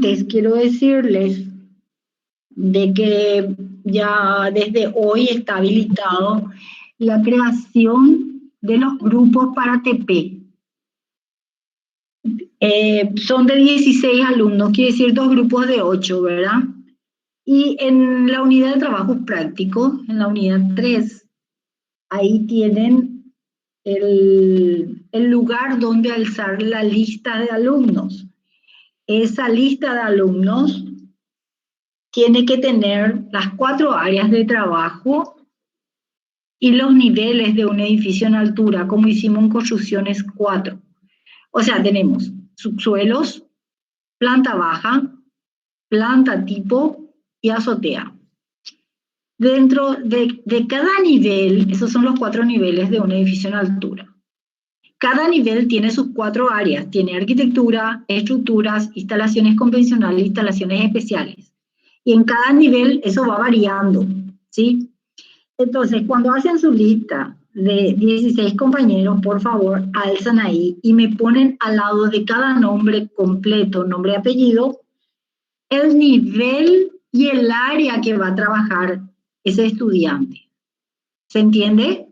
antes quiero decirles de que ya desde hoy está habilitado la creación de los grupos para TP. Son de 16 alumnos, quiere decir 2 grupos de 8, ¿verdad? Y en la unidad de trabajos prácticos, en la unidad 3, ahí tienen el lugar donde alzar la lista de alumnos. Esa lista de alumnos tiene que tener las 4 áreas de trabajo y los niveles de un edificio en altura, como hicimos en construcciones 4. O sea, tenemos subsuelos, planta baja, planta tipo y azotea. Dentro de cada nivel, esos son los 4 niveles de un edificio en altura. Cada nivel tiene sus 4 áreas, tiene arquitectura, estructuras, instalaciones convencionales, instalaciones especiales. Y en cada nivel eso va variando, ¿sí? Entonces, cuando hacen su lista de 16 compañeros, por favor, alzan ahí y me ponen al lado de cada nombre completo, nombre y apellido, el nivel y el área que va a trabajar ese estudiante. ¿Se entiende?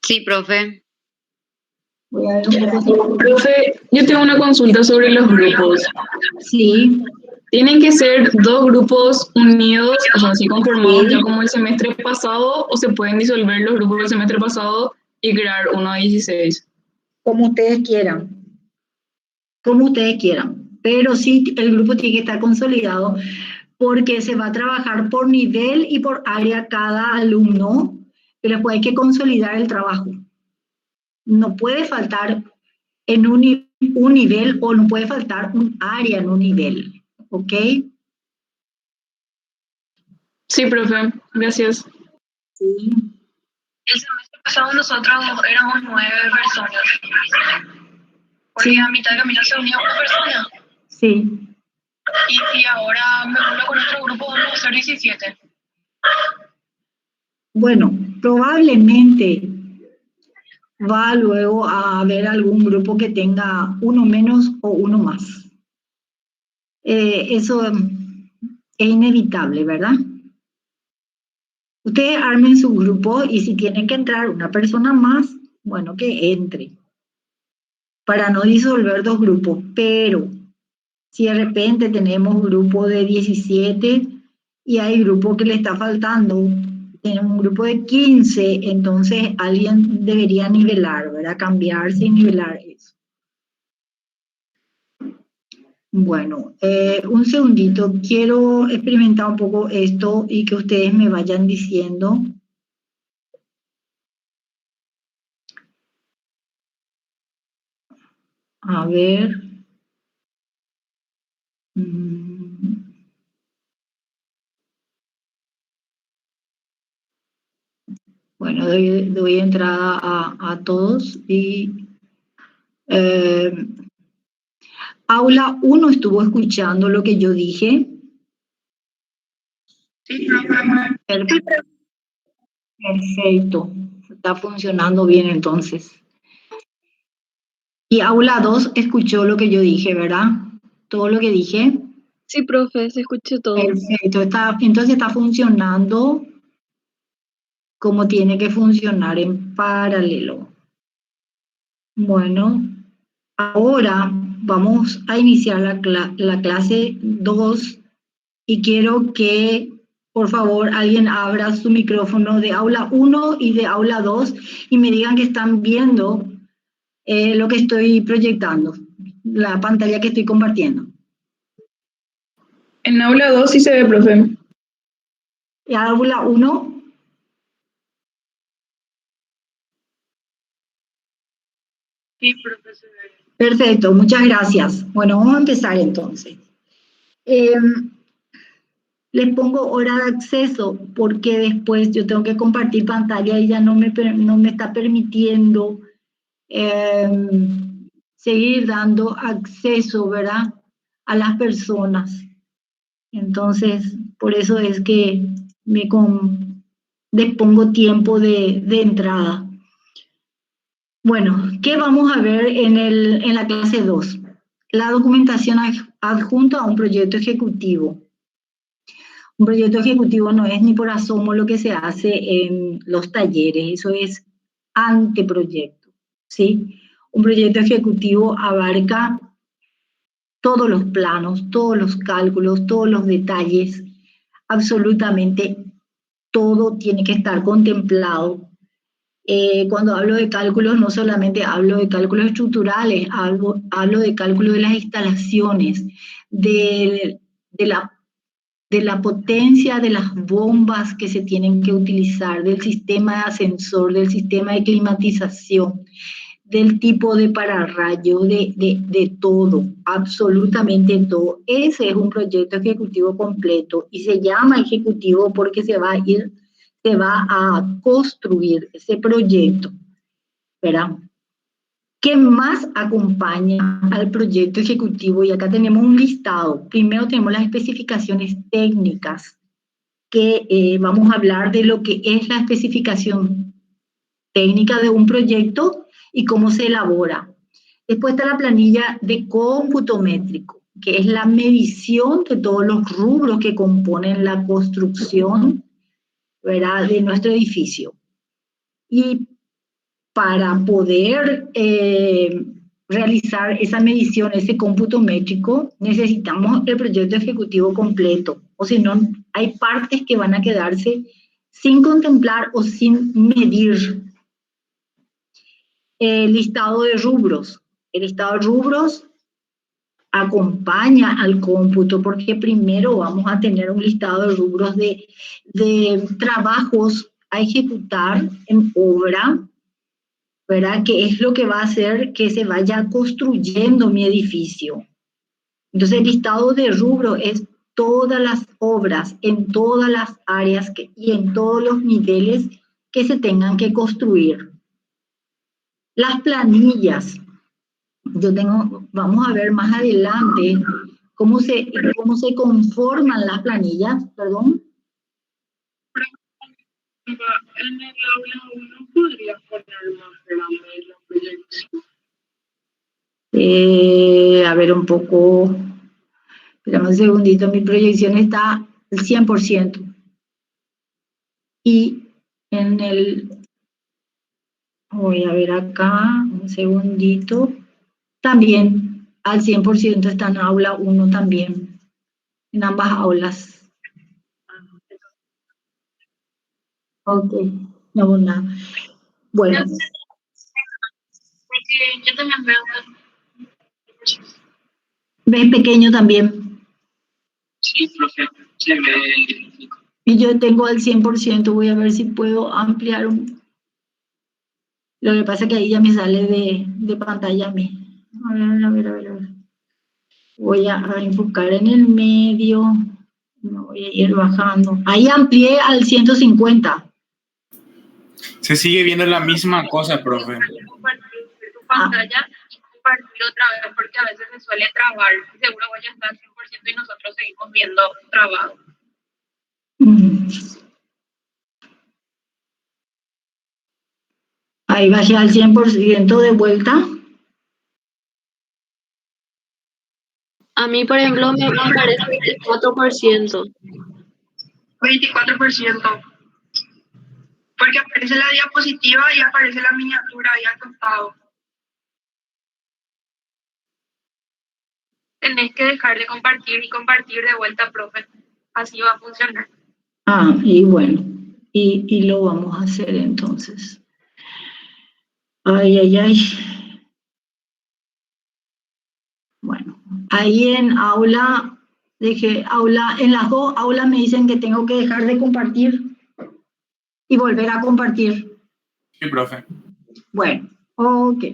Sí, profe. Voy a ver un poco. Profe, yo tengo una consulta sobre los grupos. Sí. ¿Tienen que ser 2 grupos unidos, o sea, así conformados ya como el semestre pasado, o se pueden disolver los grupos del semestre pasado y crear uno de 16? Como ustedes quieran. Como ustedes quieran. Pero sí, el grupo tiene que estar consolidado porque se va a trabajar por nivel y por área cada alumno, pero después hay que consolidar el trabajo. No puede faltar en un nivel o no puede faltar un área en un nivel, ¿ok? Sí, profe, gracias. Sí. El semestre pasado nosotros éramos 9 personas. Porque a mitad de camino se unió una persona. Sí. Y ahora me uno con otro grupo, vamos a ser 17. Bueno, probablemente va luego a haber algún grupo que tenga uno menos o uno más. Eso es inevitable, ¿verdad? Ustedes armen su grupo y si tiene que entrar una persona más, bueno, que entre. Para no disolver 2 grupos, pero si de repente tenemos grupo de 17 y hay grupo que le está faltando, tenemos un grupo de 15, entonces alguien debería nivelar, ¿verdad? Cambiarse y nivelar eso. Bueno, un segundito, quiero experimentar un poco esto y que ustedes me vayan diciendo. A ver. Bueno, doy entrada a todos y Aula 1 estuvo escuchando lo que yo dije. Sí, profe. Perfecto, está funcionando bien entonces. Y Aula 2 escuchó lo que yo dije, ¿verdad? Todo lo que dije. Sí, profe, se escuchó todo. Perfecto, entonces está funcionando como tiene que funcionar en paralelo. Bueno, ahora vamos a iniciar la clase 2 y quiero que, por favor, alguien abra su micrófono de aula 1 y de aula 2 y me digan que están viendo lo que estoy proyectando, la pantalla que estoy compartiendo. En aula 2 sí se ve, profe. ¿Y aula 1? Sí, profesor. Perfecto, muchas gracias. Bueno, vamos a empezar entonces. Les pongo hora de acceso porque después yo tengo que compartir pantalla y ya no me está permitiendo seguir dando acceso, ¿verdad?, a las personas. Entonces, por eso es que dispongo tiempo de entrada. Bueno, ¿qué vamos a ver en la clase 2? la documentación adjunta a un proyecto ejecutivo. Un proyecto ejecutivo no es ni por asomo lo que se hace en los talleres, eso es anteproyecto, ¿sí? Un proyecto ejecutivo abarca todos los planos, todos los cálculos, todos los detalles, absolutamente todo tiene que estar contemplado. Cuando hablo de cálculos, no solamente hablo de cálculos estructurales, hablo de cálculo de las instalaciones, de la potencia de las bombas que se tienen que utilizar, del sistema de ascensor, del sistema de climatización, del tipo de pararrayo, de todo, absolutamente todo. Ese es un proyecto ejecutivo completo y se llama ejecutivo porque se va a construir ese proyecto, ¿verdad? ¿Qué más acompaña al proyecto ejecutivo? Y acá tenemos un listado. Primero tenemos las especificaciones técnicas, que vamos a hablar de lo que es la especificación técnica de un proyecto y cómo se elabora. Después está la planilla de cómputo métrico, que es la medición de todos los rubros que componen la construcción, ¿verdad?, de nuestro edificio. Y para poder realizar esa medición, ese cómputo métrico, necesitamos el proyecto ejecutivo completo, o si no, hay partes que van a quedarse sin contemplar o sin medir. El listado de rubros. El listado de rubros acompaña al cómputo porque primero vamos a tener un listado de rubros de trabajos a ejecutar en obra, ¿verdad? Que es lo que va a hacer que se vaya construyendo mi edificio. Entonces el listado de rubro es todas las obras en todas las áreas y en todos los niveles que se tengan que construir. Las planillas. Vamos a ver más adelante cómo se conforman las planillas, perdón. En el aula 1 podría poner más grande la proyección. A ver un poco, esperamos un segundito, mi proyección está al 100%. Y en el, voy a ver acá, un segundito, también al 100% está en aula 1 también, en ambas aulas. Ok, no, nada. Bueno. Porque yo también veo. ¿Ves pequeño también? Sí, profe, se ve. Y yo tengo al 100%, voy a ver si puedo ampliar un... Lo que pasa es que ahí ya me sale de pantalla a mí. A ver. Voy a enfocar en el medio. Me voy a ir bajando. Ahí amplié al 150. Se sigue viendo la misma cosa, profe. Compartir tu pantalla y compartir otra vez, porque a veces se suele trabar. Seguro voy a estar al 100% y nosotros seguimos viendo trabado. Ahí bajé al 100% de vuelta. A mí, por ejemplo, me aparece 24%. 24%. Porque aparece la diapositiva y aparece la miniatura ahí al costado. Tenés que dejar de compartir y compartir de vuelta, profe. Así va a funcionar. Y bueno, y lo vamos a hacer entonces. Ay. Bueno, ahí en aula, en las dos aulas me dicen que tengo que dejar de compartir y volver a compartir. Sí, profe. Bueno, ok.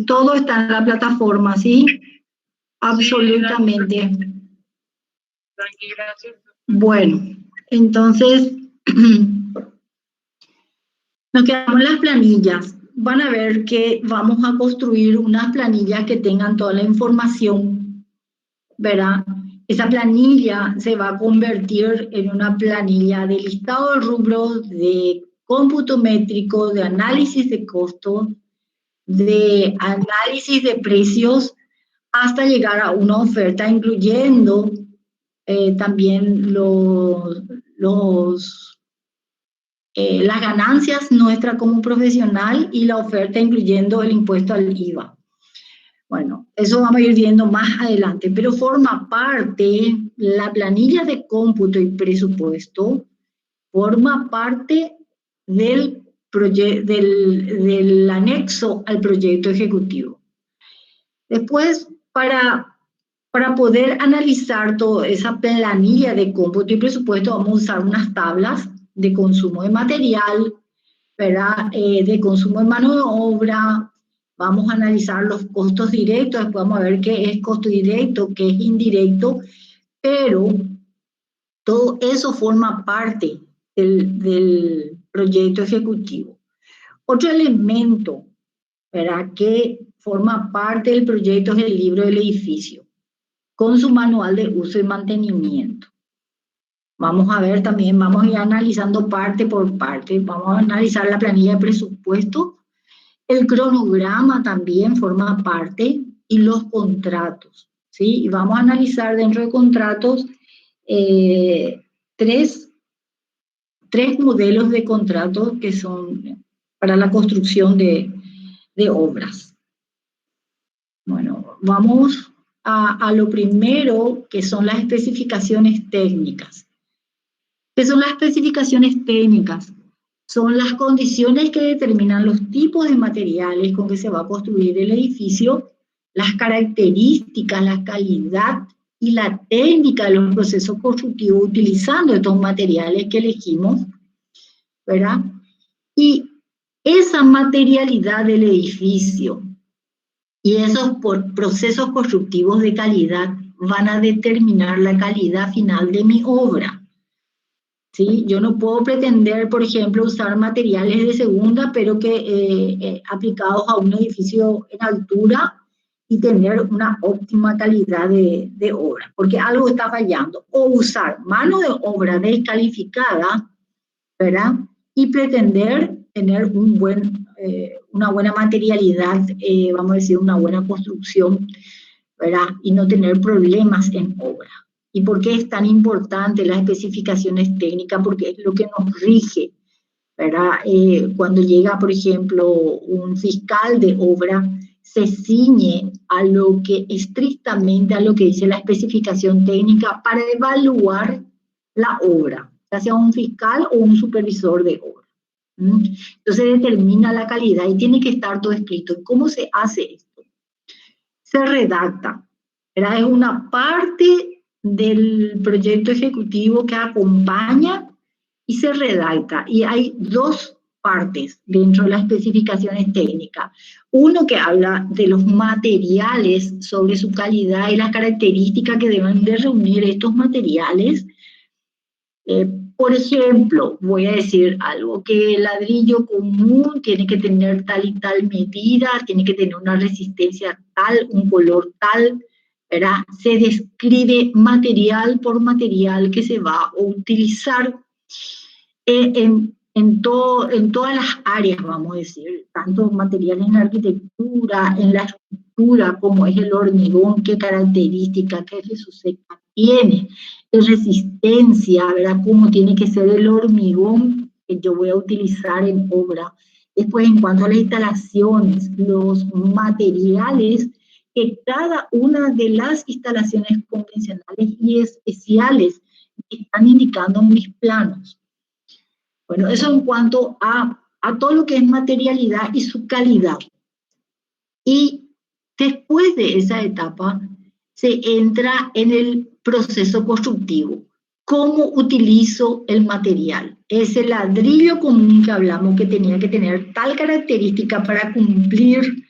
Todo está en la plataforma, ¿sí? Absolutamente. Tranqui, gracias. Bueno, entonces nos quedamos en las planillas. Van a ver que vamos a construir unas planillas que tengan toda la información, ¿verdad? Esa planilla se va a convertir en una planilla de listado de rubros, de cómputo métrico, de análisis de costos, de análisis de precios, hasta llegar a una oferta incluyendo también las ganancias nuestras como profesional y la oferta incluyendo el impuesto al IVA. Bueno, eso vamos a ir viendo más adelante, pero forma parte, la planilla de cómputo y presupuesto forma parte del anexo al proyecto ejecutivo. Después, para poder analizar toda esa planilla de cómputo y presupuesto, vamos a usar unas tablas de consumo de material, ¿verdad? De consumo de mano de obra. Vamos a analizar los costos directos, después vamos a ver qué es costo directo, qué es indirecto, pero todo eso forma parte del proyecto ejecutivo. Otro elemento, ¿verdad?, que forma parte del proyecto es el libro del edificio, con su manual de uso y mantenimiento. Vamos a ver también, vamos a ir analizando parte por parte, vamos a analizar la planilla de presupuesto, el cronograma también forma parte y los contratos, ¿sí? Y vamos a analizar dentro de contratos tres modelos de contratos que son para la construcción de obras. Bueno, vamos a lo primero, que son las especificaciones técnicas. ¿Qué son las especificaciones técnicas? Son las condiciones que determinan los tipos de materiales con que se va a construir el edificio, las características, la calidad y la técnica de los procesos constructivos utilizando estos materiales que elegimos, ¿verdad? Y esa materialidad del edificio y esos procesos constructivos de calidad van a determinar la calidad final de mi obra. ¿Sí? Yo no puedo pretender, por ejemplo, usar materiales de segunda, pero que aplicados a un edificio en altura y tener una óptima calidad de obra, porque algo está fallando. O usar mano de obra descalificada, ¿verdad? Y pretender tener una buena materialidad, vamos a decir, una buena construcción, ¿verdad? Y no tener problemas en obra. ¿Y por qué es tan importante las especificaciones técnicas? Porque es lo que nos rige, ¿verdad? Cuando llega, por ejemplo, un fiscal de obra, se ciñe a lo que estrictamente a lo que dice la especificación técnica para evaluar la obra, ya sea un fiscal o un supervisor de obra. Entonces determina la calidad y tiene que estar todo escrito. ¿Cómo se hace esto? Se redacta, ¿verdad? Es una parte del proyecto ejecutivo que acompaña y se redacta. Y hay dos partes dentro de las especificaciones técnicas. Uno que habla de los materiales, sobre su calidad y las características que deben de reunir estos materiales. Por ejemplo, voy a decir algo, que el ladrillo común tiene que tener tal y tal medida, tiene que tener una resistencia tal, un color tal, ¿verdad? Se describe material por material que se va a utilizar en todas las áreas, vamos a decir, tanto material en la arquitectura, en la estructura, como es el hormigón, qué características, qué resuceca tiene, qué resistencia, ¿verdad? Cómo tiene que ser el hormigón que yo voy a utilizar en obra. Después, en cuanto a las instalaciones, los materiales que cada una de las instalaciones convencionales y especiales están indicando en mis planos. Bueno, eso en cuanto a todo lo que es materialidad y su calidad. Y después de esa etapa se entra en el proceso constructivo. ¿Cómo utilizo el material? Ese ladrillo común que hablamos que tenía que tener tal característica para cumplir,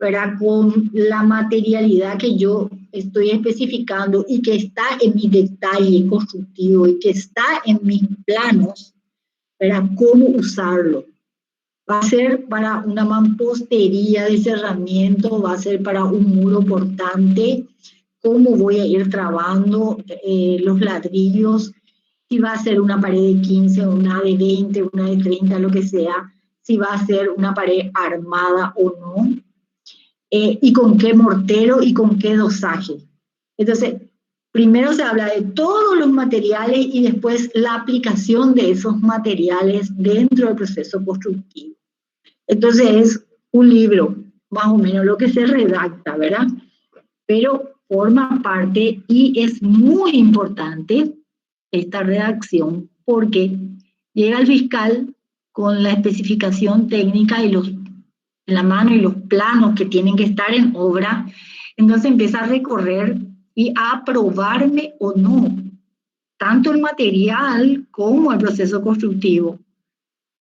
¿verdad? Con la materialidad que yo estoy especificando y que está en mi detalle constructivo y que está en mis planos, ¿verdad? ¿Cómo usarlo? Va a ser para una mampostería de cerramiento, va a ser para un muro portante, cómo voy a ir trabando los ladrillos, si va a ser una pared de 15, una de 20, una de 30, lo que sea, si va a ser una pared armada o no, y con qué mortero y con qué dosaje. Entonces, primero se habla de todos los materiales y después la aplicación de esos materiales dentro del proceso constructivo. Entonces es un libro, más o menos lo que se redacta, ¿verdad? Pero forma parte y es muy importante esta redacción porque llega el fiscal con la especificación técnica y en la mano y los planos que tienen que estar en obra, entonces empieza a recorrer y a aprobarme o no, tanto el material como el proceso constructivo.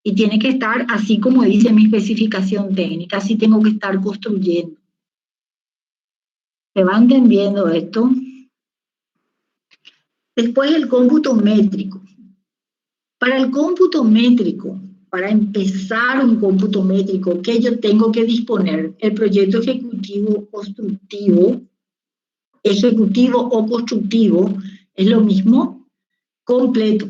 Y tiene que estar así como dice mi especificación técnica, así tengo que estar construyendo. ¿Se va entendiendo esto? Después el cómputo métrico. Para el cómputo métrico, para empezar un cómputo métrico, ¿qué yo tengo que disponer? El proyecto ejecutivo o constructivo, es lo mismo, completo.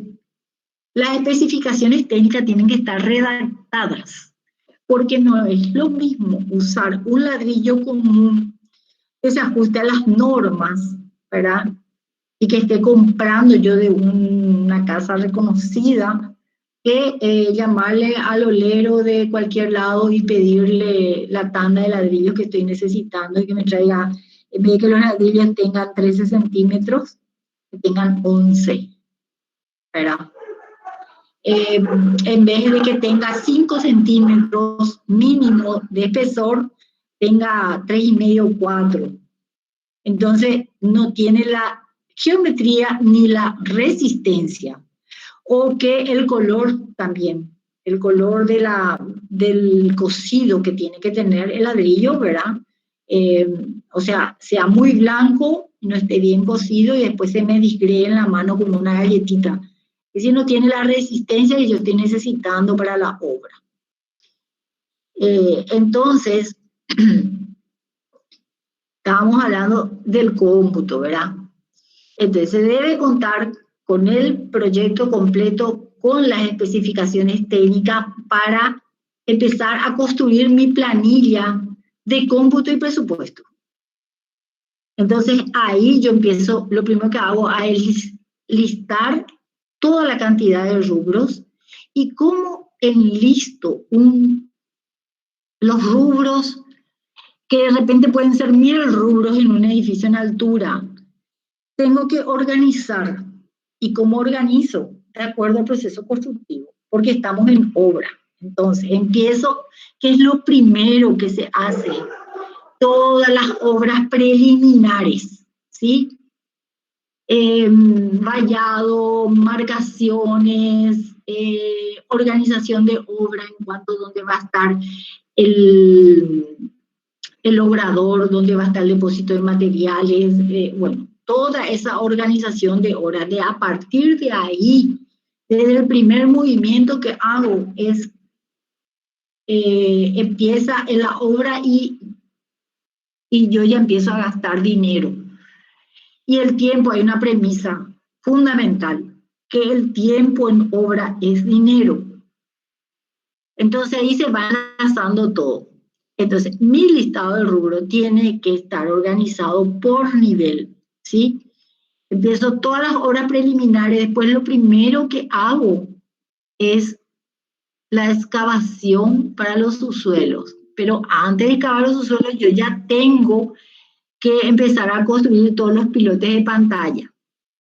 Las especificaciones técnicas tienen que estar redactadas, porque no es lo mismo usar un ladrillo común que se ajuste a las normas, ¿verdad? Y que esté comprando yo de una casa reconocida, que llamarle al olero de cualquier lado y pedirle la tanda de ladrillos que estoy necesitando y que me traiga, en vez de que los ladrillos tengan 13 centímetros, que tengan 11, ¿verdad? En vez de que tenga 5 centímetros mínimo de espesor, tenga 3,5 o 4. Entonces, no tiene la geometría ni la resistencia. O que el color también, el color del cocido que tiene que tener el ladrillo, ¿verdad? O sea muy blanco, no esté bien cocido y después se me disgree en la mano como una galletita. Es decir, no tiene la resistencia que yo estoy necesitando para la obra. Entonces, estábamos hablando del cómputo, ¿verdad? Entonces, se debe contar con el proyecto completo, con las especificaciones técnicas para empezar a construir mi planilla de cómputo y presupuesto. Entonces, ahí yo empiezo, lo primero que hago es listar toda la cantidad de rubros y cómo enlisto los rubros que de repente pueden ser 1000 rubros en un edificio en altura. Tengo que organizar. ¿Y cómo organizo? De acuerdo al proceso constructivo, porque estamos en obra. Entonces, empiezo, ¿qué es lo primero que se hace? Todas las obras preliminares, ¿sí? Vallado, marcaciones, organización de obra en cuanto a dónde va a estar el obrador, dónde va a estar el depósito de materiales, bueno, toda esa organización de obra. A partir de ahí, desde el primer movimiento que hago es, empieza en la obra y yo ya empiezo a gastar dinero. Y el tiempo, hay una premisa fundamental, que el tiempo en obra es dinero. Entonces ahí se va enlazando todo. Entonces, mi listado de rubro tiene que estar organizado por nivel, ¿sí? Empiezo todas las obras preliminares, después lo primero que hago es la excavación para los subsuelos. Pero antes de excavar los subsuelos, yo ya tengo que empezar a construir todos los pilotes de pantalla,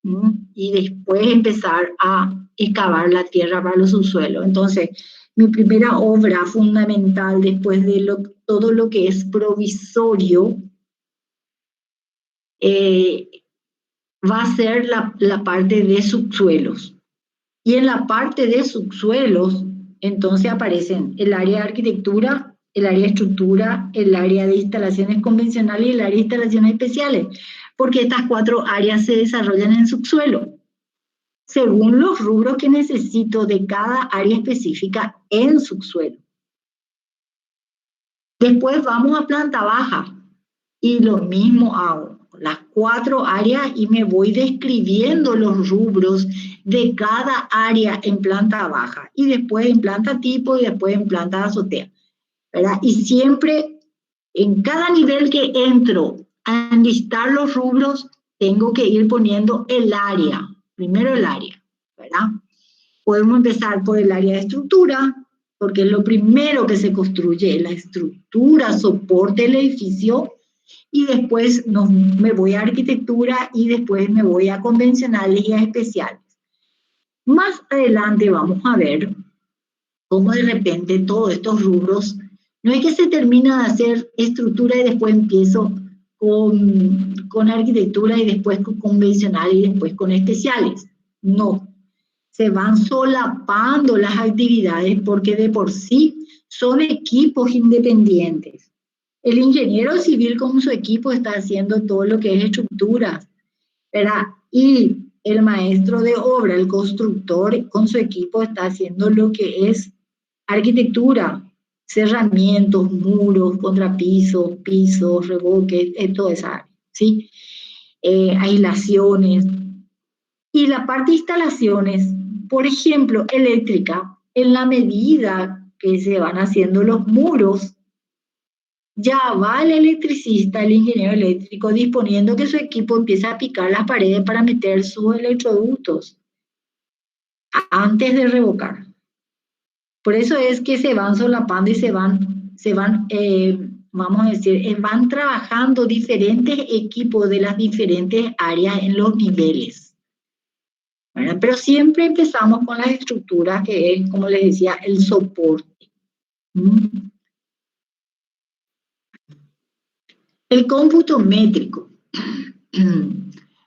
¿sí? Y después empezar a excavar la tierra para los subsuelos. Entonces, mi primera obra fundamental después de todo lo que es provisorio va a ser la parte de subsuelos. Y en la parte de subsuelos, entonces aparecen el área de arquitectura el área de estructura, el área de instalaciones convencionales y el área de instalaciones especiales, porque estas 4 áreas se desarrollan en subsuelo, según los rubros que necesito de cada área específica en subsuelo. Después vamos a planta baja y lo mismo hago, las 4 áreas y me voy describiendo los rubros de cada área en planta baja y después en planta tipo y después en planta azotea, ¿verdad? Y siempre en cada nivel que entro a enlistar los rubros tengo que ir poniendo el área, primero el área, ¿verdad? Podemos empezar por el área de estructura, porque es lo primero que se construye, la estructura, soporte del edificio, y después me voy a arquitectura y después me voy a convencionales y a especiales. Más adelante vamos a ver cómo de repente todos estos rubros, no es que se termina de hacer estructura y después empiezo con arquitectura y después con convencional y después con especiales. No, se van solapando las actividades porque de por sí son equipos independientes. El ingeniero civil con su equipo está haciendo todo lo que es estructuras, ¿verdad? Y el maestro de obra, el constructor, con su equipo está haciendo lo que es arquitectura, cerramientos, muros, contrapisos, pisos, revoques, toda esa área, ¿sí? Aislaciones. Y la parte de instalaciones, por ejemplo, eléctrica, en la medida que se van haciendo los muros, ya va el electricista, el ingeniero eléctrico, disponiendo que su equipo empiece a picar las paredes para meter sus electroductos antes de revocar. Por eso es que se van solapando y se van vamos a decir, van trabajando diferentes equipos de las diferentes áreas en los niveles. ¿Verdad? Pero siempre empezamos con las estructuras, que es, como les decía, el soporte. El cómputo métrico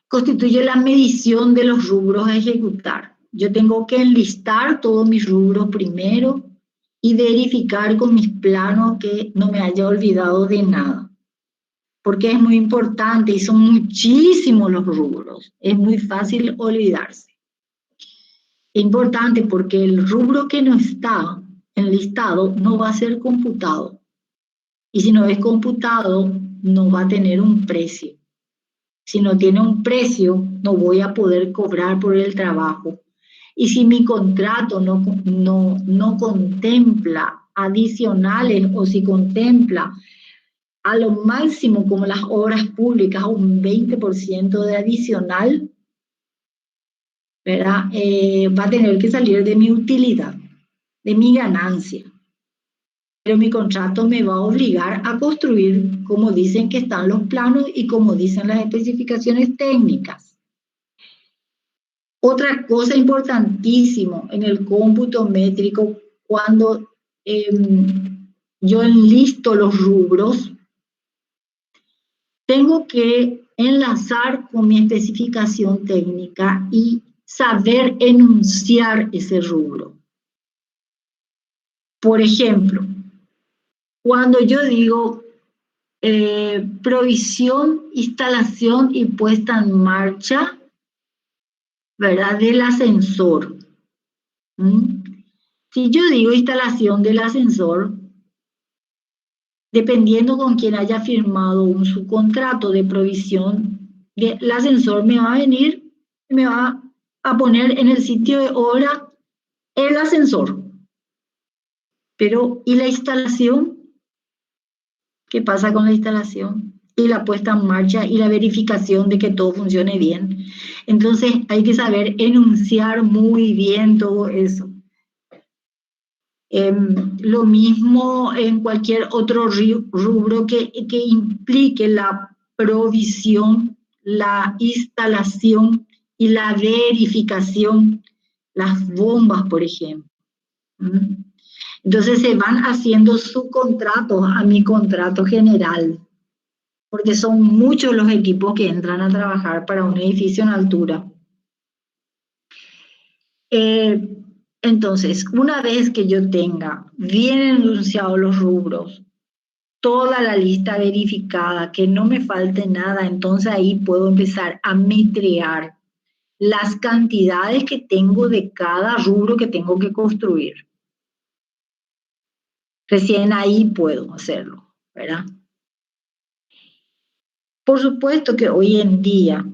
constituye la medición de los rubros a ejecutar. Yo tengo que enlistar todos mis rubros primero y verificar con mis planos que no me haya olvidado de nada. Porque es muy importante y son muchísimos los rubros. Es muy fácil olvidarse. Es importante porque el rubro que no está enlistado no va a ser computado. Y si no es computado, no va a tener un precio. Si no tiene un precio, no voy a poder cobrar por el trabajo. Y si mi contrato no contempla adicionales o si contempla a lo máximo como las obras públicas un 20% de adicional, ¿verdad? Va a tener que salir de mi utilidad, de mi ganancia. Pero mi contrato me va a obligar a construir como dicen que están los planos y como dicen las especificaciones técnicas. Otra cosa importantísima en el cómputo métrico, cuando yo enlisto los rubros, tengo que enlazar con mi especificación técnica y saber enunciar ese rubro. Por ejemplo, cuando yo digo provisión, instalación y puesta en marcha, ¿verdad? Del ascensor. Si yo digo instalación del ascensor, dependiendo con quién haya firmado un subcontrato de provisión, el ascensor me va a venir y me va a poner en el sitio de obra el ascensor. Pero, ¿y la instalación? ¿Qué pasa con la instalación? Y la puesta en marcha y la verificación de que todo funcione bien. Entonces hay que saber enunciar muy bien todo eso. Lo mismo en cualquier otro rubro que implique la provisión, la instalación y la verificación, las bombas, por ejemplo. Entonces se van haciendo subcontratos a mi contrato general, porque son muchos los equipos que entran a trabajar para un edificio en altura. Entonces, una vez que yo tenga bien enunciados los rubros, toda la lista verificada, que no me falte nada, entonces ahí puedo empezar a metrear las cantidades que tengo de cada rubro que tengo que construir. Recién ahí puedo hacerlo, ¿verdad? Por supuesto que hoy en día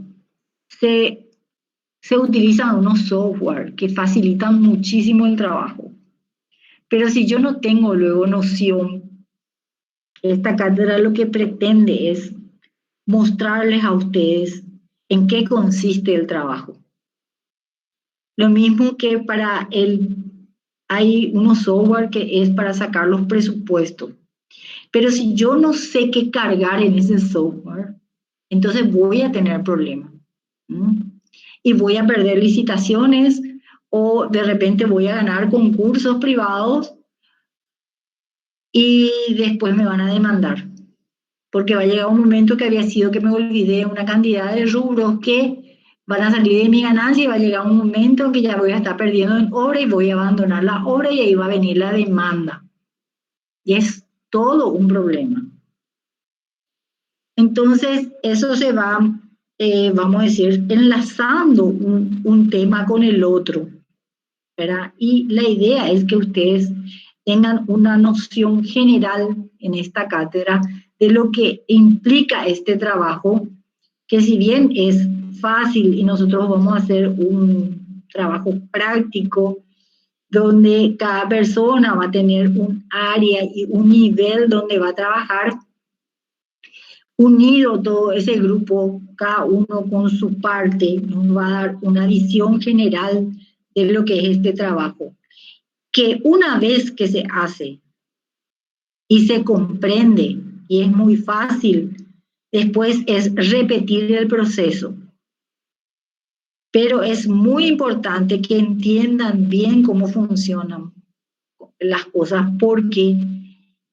se utilizan unos software que facilitan muchísimo el trabajo. Pero si yo no tengo luego noción, esta cátedra lo que pretende es mostrarles a ustedes en qué consiste el trabajo. Lo mismo que hay unos software que es para sacar los presupuestos. Pero si yo no sé qué cargar en ese software, entonces voy a tener problemas. Y voy a perder licitaciones o de repente voy a ganar concursos privados y después me van a demandar. Porque va a llegar un momento que había sido que me olvidé una cantidad de rubros que van a salir de mi ganancia y va a llegar un momento en que ya voy a estar perdiendo en obra y voy a abandonar la obra y ahí va a venir la demanda. Y es todo un problema. Entonces, eso se va, vamos a decir, enlazando un tema con el otro, ¿verdad? Y la idea es que ustedes tengan una noción general en esta cátedra de lo que implica este trabajo, que si bien es fácil y nosotros vamos a hacer un trabajo práctico donde cada persona va a tener un área y un nivel donde va a trabajar, unido todo ese grupo, cada uno con su parte, nos va a dar una visión general de lo que es este trabajo. Que una vez que se hace y se comprende, y es muy fácil, después es repetir el proceso. Pero es muy importante que entiendan bien cómo funcionan las cosas, porque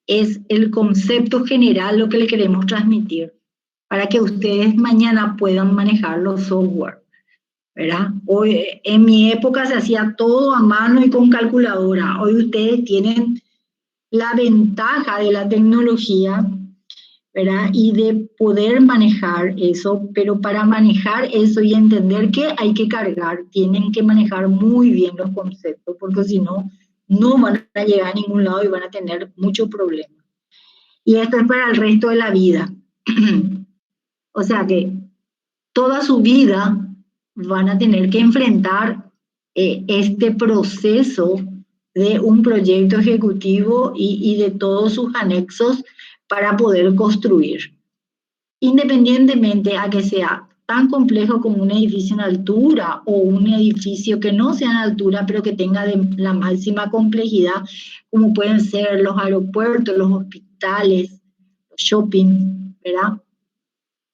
es el concepto general lo que le queremos transmitir, para que ustedes mañana puedan manejar los software, ¿verdad? Hoy, en mi época se hacía todo a mano y con calculadora. Hoy ustedes tienen la ventaja de la tecnología, ¿verdad? Y de poder manejar eso, pero para manejar eso y entender qué hay que cargar, tienen que manejar muy bien los conceptos, porque si no, no van a llegar a ningún lado y van a tener muchos problemas. Y esto es para el resto de la vida. O sea que toda su vida van a tener que enfrentar este proceso de un proyecto ejecutivo y de todos sus anexos para poder construir. Independientemente a que sea tan complejo como un edificio en altura o un edificio que no sea en altura, pero que tenga la máxima complejidad, como pueden ser los aeropuertos, los hospitales, los shopping, ¿verdad?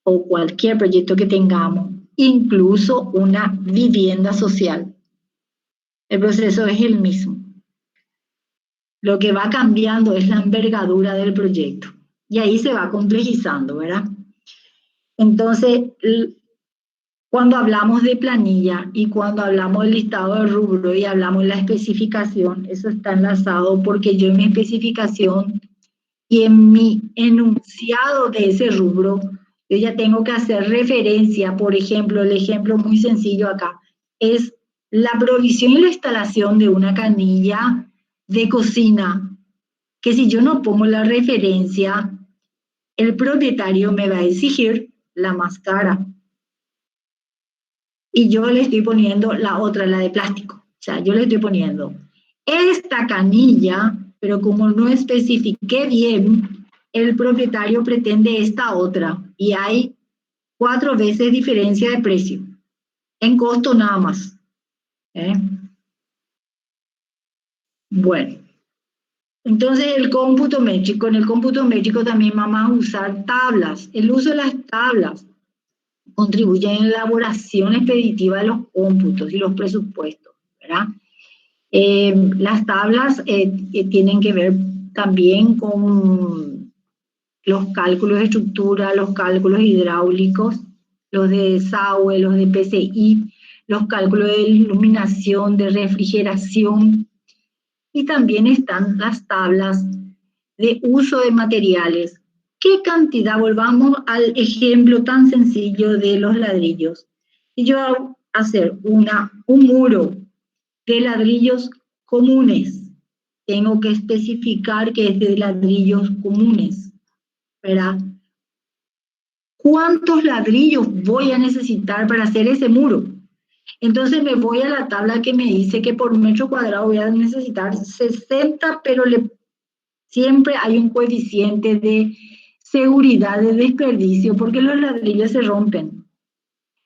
O cualquier proyecto que tengamos, incluso una vivienda social. El proceso es el mismo. Lo que va cambiando es la envergadura del proyecto. Y ahí se va complejizando, ¿verdad? Entonces, cuando hablamos de planilla y cuando hablamos del listado de rubro y hablamos de la especificación, eso está enlazado porque yo en mi especificación y en mi enunciado de ese rubro, yo ya tengo que hacer referencia, por ejemplo, el ejemplo muy sencillo acá, es la provisión y la instalación de una canilla de cocina, que si yo no pongo la referencia, el propietario me va a exigir la más cara. Y yo le estoy poniendo la otra, la de plástico. O sea, yo le estoy poniendo esta canilla, pero como no especifiqué bien, el propietario pretende esta otra. Y hay 4 veces diferencia de precio. En costo nada más. Bueno. Entonces el cómputo métrico, en el cómputo métrico también vamos a usar tablas. El uso de las tablas contribuye en la elaboración expeditiva de los cómputos y los presupuestos, ¿verdad? Las tablas tienen que ver también con los cálculos de estructura, los cálculos hidráulicos, los de desagüe, los de PCI, los cálculos de iluminación, de refrigeración, y también están las tablas de uso de materiales. ¿Qué cantidad? Volvamos al ejemplo tan sencillo de los ladrillos. Si yo hago hacer un muro de ladrillos comunes, tengo que especificar que es de ladrillos comunes, ¿verdad? ¿Cuántos ladrillos voy a necesitar para hacer ese muro? Entonces me voy a la tabla que me dice que por metro cuadrado voy a necesitar 60, pero siempre hay un coeficiente de seguridad de desperdicio porque los ladrillos se rompen.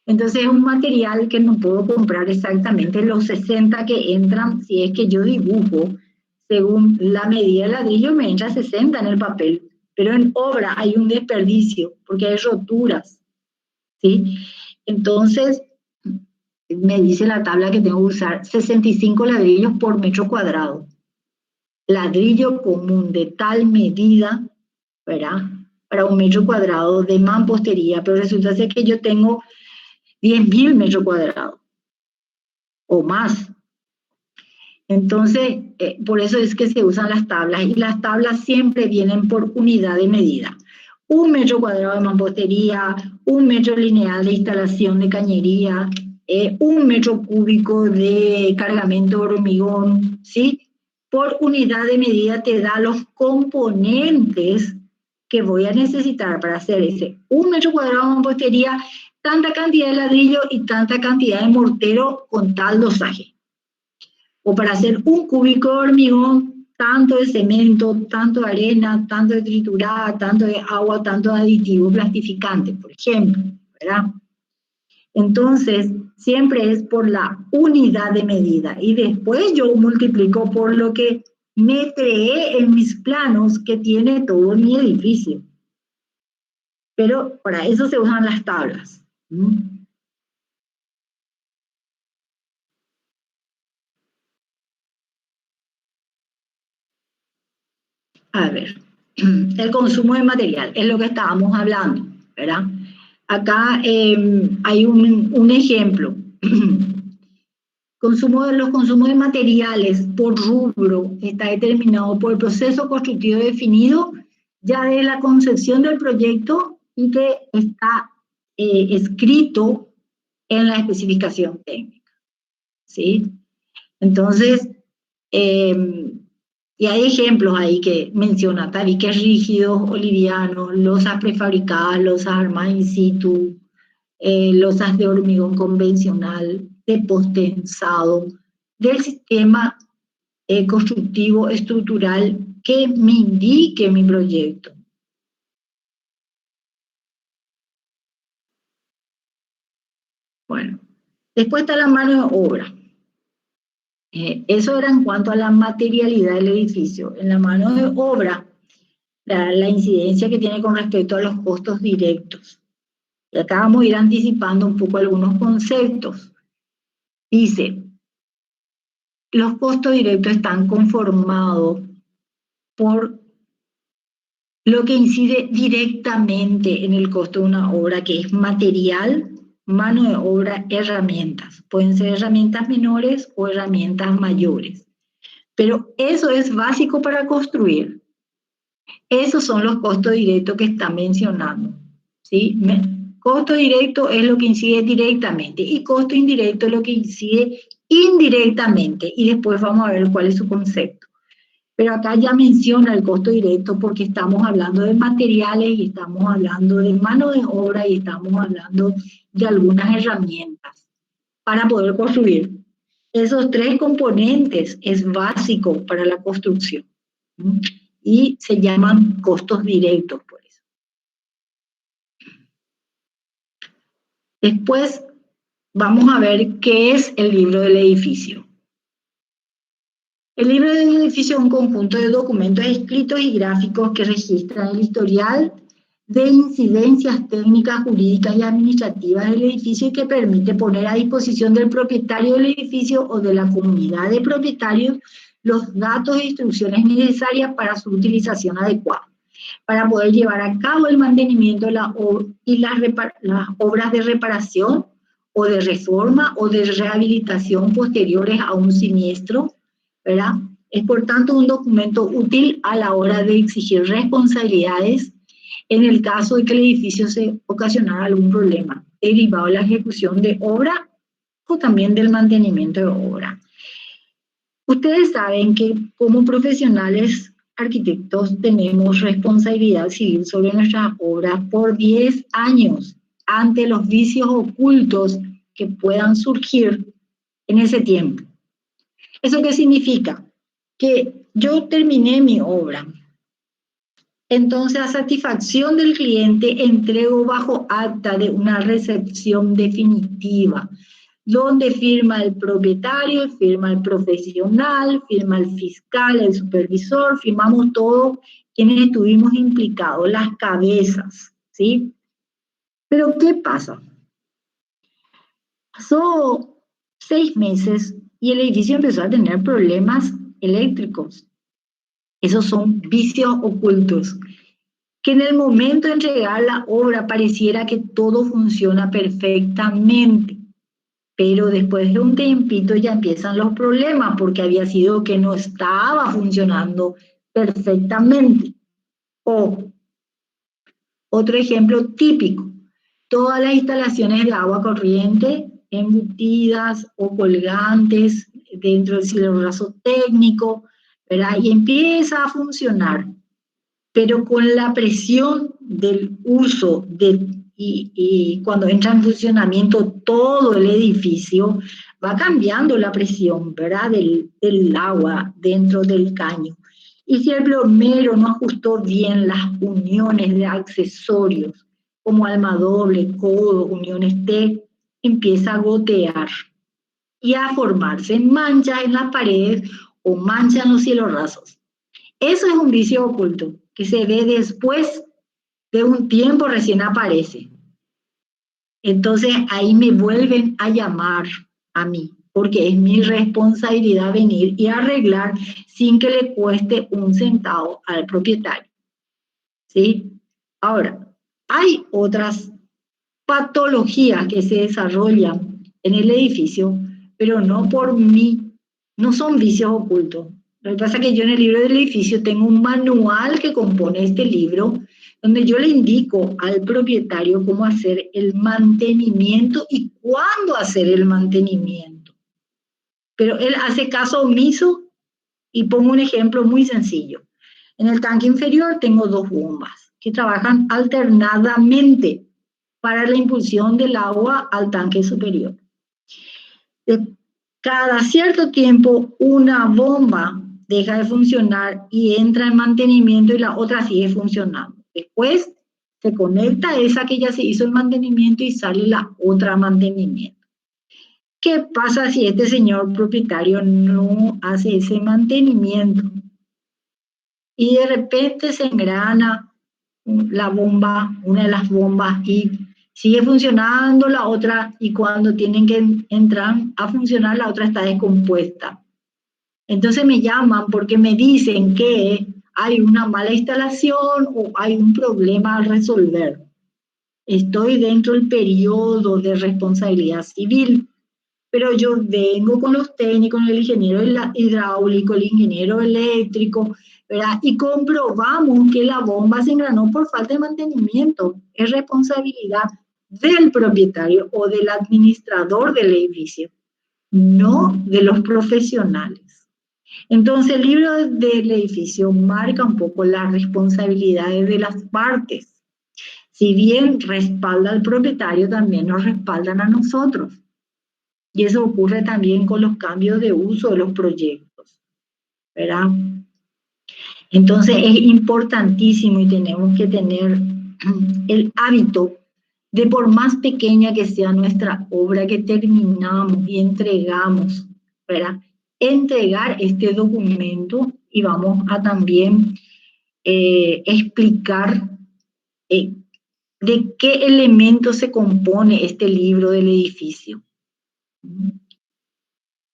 Entonces es un material que no puedo comprar exactamente los 60 que entran. Si es que yo dibujo según la medida del ladrillo, me entra 60 en el papel. Pero en obra hay un desperdicio porque hay roturas, ¿sí? Entonces me dice la tabla que tengo que usar 65 ladrillos por metro cuadrado. Ladrillo común de tal medida, ¿verdad? Para un metro cuadrado de mampostería, pero resulta ser que yo tengo 10.000 metros cuadrados o más. Entonces, por eso es que se usan las tablas, y las tablas siempre vienen por unidad de medida. 1 metro cuadrado de mampostería, 1 metro lineal de instalación de cañería, 1 metro cúbico de cargamento de hormigón, ¿sí? Por unidad de medida te da los componentes que voy a necesitar para hacer ese 1 metro cuadrado de mampostería, tanta cantidad de ladrillo y tanta cantidad de mortero con tal dosaje. O para hacer 1 cúbico de hormigón, tanto de cemento, tanto de arena, tanto de triturada, tanto de agua, tanto de aditivo plastificante, por ejemplo, ¿verdad? Entonces, siempre es por la unidad de medida. Y después yo multiplico por lo que me creé en mis planos que tiene todo mi edificio. Pero para eso se usan las tablas. A ver, el consumo de material es lo que estábamos hablando, ¿verdad? Acá hay un ejemplo. Los consumos de materiales por rubro está determinado por el proceso constructivo definido ya de la concepción del proyecto y que está escrito en la especificación técnica, ¿sí? Entonces, y hay ejemplos ahí que menciona tabiques rígidos o livianos, losas prefabricadas, losas armadas in situ, losas de hormigón convencional, de postensado, del sistema constructivo estructural que me indique mi proyecto. Bueno, después está la mano de obra. Eso era en cuanto a la materialidad del edificio. En la mano de obra, la incidencia que tiene con respecto a los costos directos. Y acá vamos a ir anticipando un poco algunos conceptos. Dice, los costos directos están conformados por lo que incide directamente en el costo de una obra, que es material, mano de obra, herramientas. Pueden ser herramientas menores o herramientas mayores. Pero eso es básico para construir. Esos son los costos directos que está mencionando, ¿sí? Costo directo es lo que incide directamente y costo indirecto es lo que incide indirectamente. Y después vamos a ver cuál es su concepto. Pero acá ya menciona el costo directo porque estamos hablando de materiales y estamos hablando de mano de obra y estamos hablando de algunas herramientas para poder construir. Esos 3 componentes es básico para la construcción, ¿sí? Y se llaman costos directos por eso. Después vamos a ver qué es el libro del edificio. El libro del edificio es un conjunto de documentos escritos y gráficos que registran el historial de incidencias técnicas, jurídicas y administrativas del edificio y que permite poner a disposición del propietario del edificio o de la comunidad de propietarios los datos e instrucciones necesarias para su utilización adecuada, para poder llevar a cabo el mantenimiento y las obras de reparación o de reforma o de rehabilitación posteriores a un siniestro, ¿verdad? Es por tanto un documento útil a la hora de exigir responsabilidades en el caso de que el edificio se ocasionara algún problema derivado de la ejecución de obra o también del mantenimiento de obra. Ustedes saben que como profesionales arquitectos tenemos responsabilidad civil sobre nuestras obras por 10 años ante los vicios ocultos que puedan surgir en ese tiempo. ¿Eso qué significa? Que yo terminé mi obra. Entonces, a satisfacción del cliente, entrego bajo acta de una recepción definitiva, donde firma el propietario, firma el profesional, firma el fiscal, el supervisor, firmamos todos quienes estuvimos implicados, las cabezas, ¿sí? Pero, ¿qué pasa? Pasó 6 meses y el edificio empezó a tener problemas eléctricos. Esos son vicios ocultos, que en el momento de entregar la obra pareciera que todo funciona perfectamente, pero después de un tiempito ya empiezan los problemas porque había sido que no estaba funcionando perfectamente. O otro ejemplo típico, todas las instalaciones de agua corriente embutidas o colgantes dentro del cielorraso técnico, ¿verdad? Y empieza a funcionar, pero con la presión del uso y cuando entra en funcionamiento todo el edificio, va cambiando la presión, ¿verdad? Del agua dentro del caño. Y si el plomero no ajustó bien las uniones de accesorios, como alma doble, codo, uniones T, empieza a gotear y a formarse manchas en las paredes o manchas en los cielos rasos. Eso es un vicio oculto que se ve después de un tiempo, recién aparece. Entonces ahí me vuelven a llamar a mí, porque es mi responsabilidad venir y arreglar sin que le cueste un centavo al propietario. ¿Sí? Ahora, hay otras patologías que se desarrollan en el edificio, pero no por mí, no son vicios ocultos. Lo que pasa es que yo en el libro del edificio tengo un manual que compone este libro, donde yo le indico al propietario cómo hacer el mantenimiento y cuándo hacer el mantenimiento. Pero él hace caso omiso y pongo un ejemplo muy sencillo. En el tanque inferior tengo 2 bombas que trabajan alternadamente para la impulsión del agua al tanque superior. Cada cierto tiempo una bomba deja de funcionar y entra en mantenimiento y la otra sigue funcionando. Después se conecta esa que ya se hizo el mantenimiento y sale la otra mantenimiento. ¿Qué pasa si este señor propietario no hace ese mantenimiento? Y de repente se engrana la bomba, una de las bombas, y sigue funcionando la otra, y cuando tienen que entrar a funcionar, la otra está descompuesta. Entonces me llaman porque me dicen que hay una mala instalación o hay un problema al resolver. Estoy dentro del periodo de responsabilidad civil, pero yo vengo con los técnicos, el ingeniero hidráulico, el ingeniero eléctrico, ¿verdad? Y comprobamos que la bomba se engranó por falta de mantenimiento. Es responsabilidad del propietario o del administrador del edificio, no de los profesionales. Entonces el libro del edificio marca un poco las responsabilidades de las partes. Si bien respalda al propietario, también nos respaldan a nosotros. Y eso ocurre también con los cambios de uso de los proyectos, ¿verdad? Entonces es importantísimo y tenemos que tener el hábito de, por más pequeña que sea nuestra obra que terminamos y entregamos, ¿verdad? Entregar este documento y vamos a también explicar de qué elementos se compone este libro del edificio.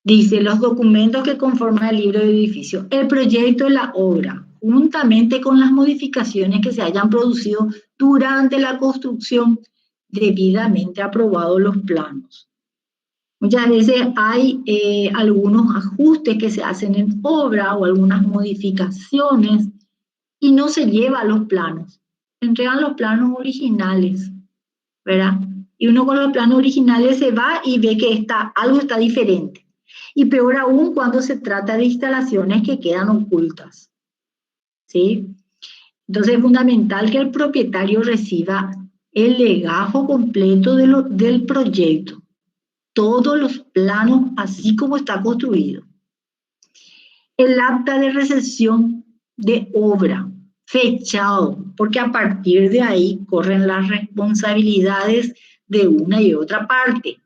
Dice, los documentos que conforman el libro del edificio, el proyecto de la obra, juntamente con las modificaciones que se hayan producido durante la construcción, debidamente aprobados los planos, Muchas veces hay algunos ajustes que se hacen en obra o algunas modificaciones y no se lleva a los planos. Se entregan los planos originales, ¿verdad? Y uno con los planos originales se va y ve que algo está diferente. Y peor aún cuando se trata de instalaciones que quedan ocultas, ¿sí? Entonces es fundamental que el propietario reciba el legajo completo del proyecto, todos los planos así como está construido. El acta de recepción de obra, fechado, porque a partir de ahí corren las responsabilidades de una y otra parte.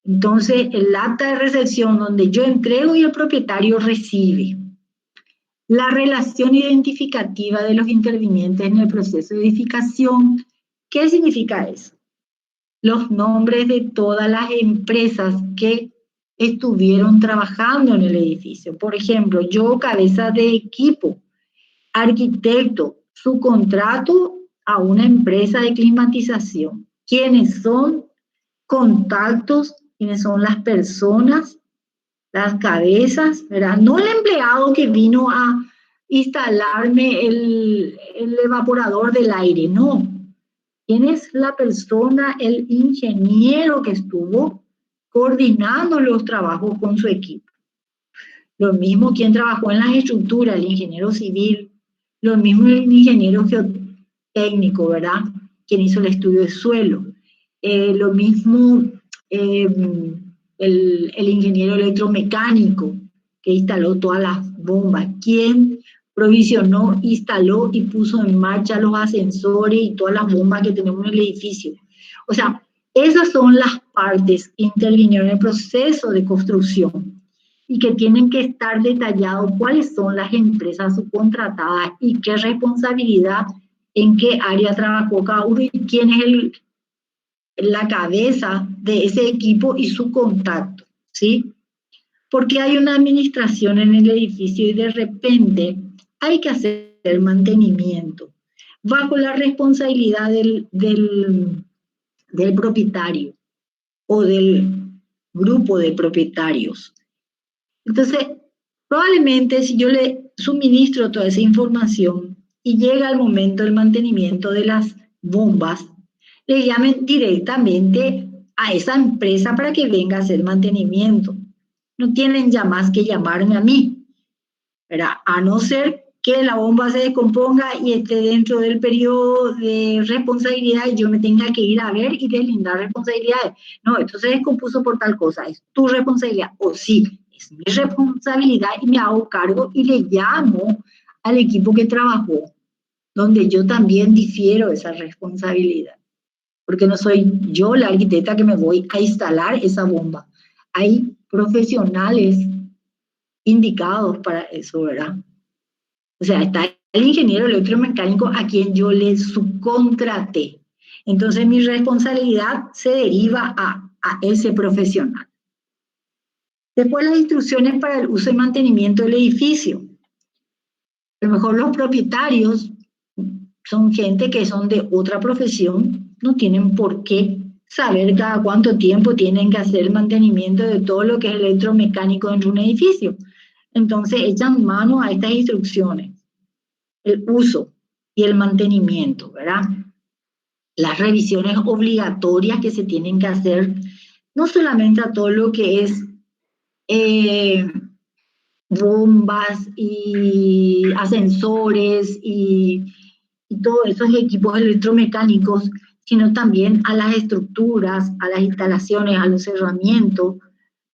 Entonces, el acta de recepción donde yo entrego y el propietario recibe. La relación identificativa de los intervinientes en el proceso de edificación. ¿Qué significa eso? Los nombres de todas las empresas que estuvieron trabajando en el edificio. Por ejemplo, yo, cabeza de equipo, arquitecto, su contrato a una empresa de climatización. ¿Quiénes son? Contactos, quiénes son las personas, las cabezas, ¿verdad? No el empleado que vino a instalarme el evaporador del aire, no. ¿Quién es la persona, el ingeniero que estuvo coordinando los trabajos con su equipo? Lo mismo quien trabajó en las estructuras, el ingeniero civil, lo mismo el ingeniero geotécnico, ¿verdad? Quien hizo el estudio de suelo. Lo mismo el ingeniero electromecánico que instaló todas las bombas. Quien provisionó, instaló y puso en marcha los ascensores y todas las bombas que tenemos en el edificio. O sea, esas son las partes que intervinieron en el proceso de construcción y que tienen que estar detallados cuáles son las empresas subcontratadas y qué responsabilidad, en qué área trabajó cada uno y quién es la cabeza de ese equipo y su contacto, ¿sí? Porque hay una administración en el edificio y de repente hay que hacer el mantenimiento bajo la responsabilidad del propietario o del grupo de propietarios. Entonces, probablemente si yo le suministro toda esa información y llega el momento del mantenimiento de las bombas, le llamen directamente a esa empresa para que venga a hacer mantenimiento. No tienen ya más que llamarme a mí, ¿verdad? A no ser que la bomba se descomponga y esté dentro del periodo de responsabilidad y yo me tenga que ir a ver y deslindar responsabilidades. No, esto se descompuso por tal cosa, es tu responsabilidad. O sí, es mi responsabilidad y me hago cargo y le llamo al equipo que trabajó, donde yo también difiero esa responsabilidad. Porque no soy yo la arquitecta que me voy a instalar esa bomba. Hay profesionales indicados para eso, ¿verdad? O sea, está el ingeniero electromecánico a quien yo le subcontraté. Entonces mi responsabilidad se deriva a ese profesional. Después las instrucciones para el uso y mantenimiento del edificio. A lo mejor los propietarios son gente que son de otra profesión, no tienen por qué saber cada cuánto tiempo tienen que hacer el mantenimiento de todo lo que es electromecánico dentro de un edificio. Entonces echan mano a estas instrucciones, el uso y el mantenimiento, ¿verdad? Las revisiones obligatorias que se tienen que hacer, no solamente a todo lo que es bombas y ascensores y todos esos equipos electromecánicos, sino también a las estructuras, a las instalaciones, a los cerramientos,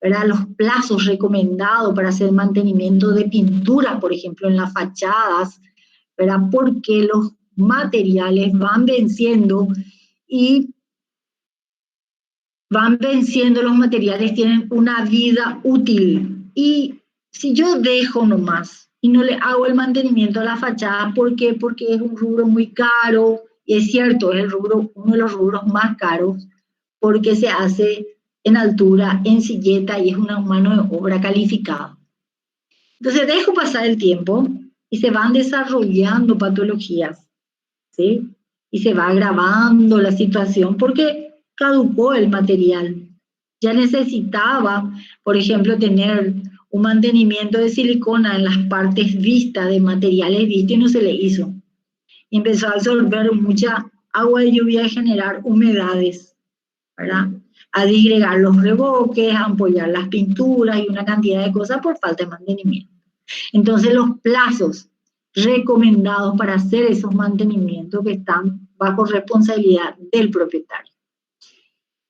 ¿verdad? Los plazos recomendados para hacer mantenimiento de pintura, por ejemplo, en las fachadas, ¿verdad? Porque los materiales van venciendo y los materiales tienen una vida útil. Y si yo dejo nomás y no le hago el mantenimiento a la fachada, ¿por qué? Porque es un rubro muy caro, y es cierto, es uno de los rubros más caros, porque se hace en altura, en silleta, y es una mano de obra calificada. Entonces dejo pasar el tiempo y se van desarrollando patologías, ¿sí? Y se va agravando la situación porque caducó el material. ya necesitaba, por ejemplo, tener un mantenimiento de silicona en las partes vistas, de materiales vistos, y no se le hizo. Y empezó a absorber mucha agua de lluvia y generar humedades, ¿verdad? A disgregar los reboques, a ampollar las pinturas y una cantidad de cosas por falta de mantenimiento. Entonces los plazos recomendados para hacer esos mantenimientos que están bajo responsabilidad del propietario.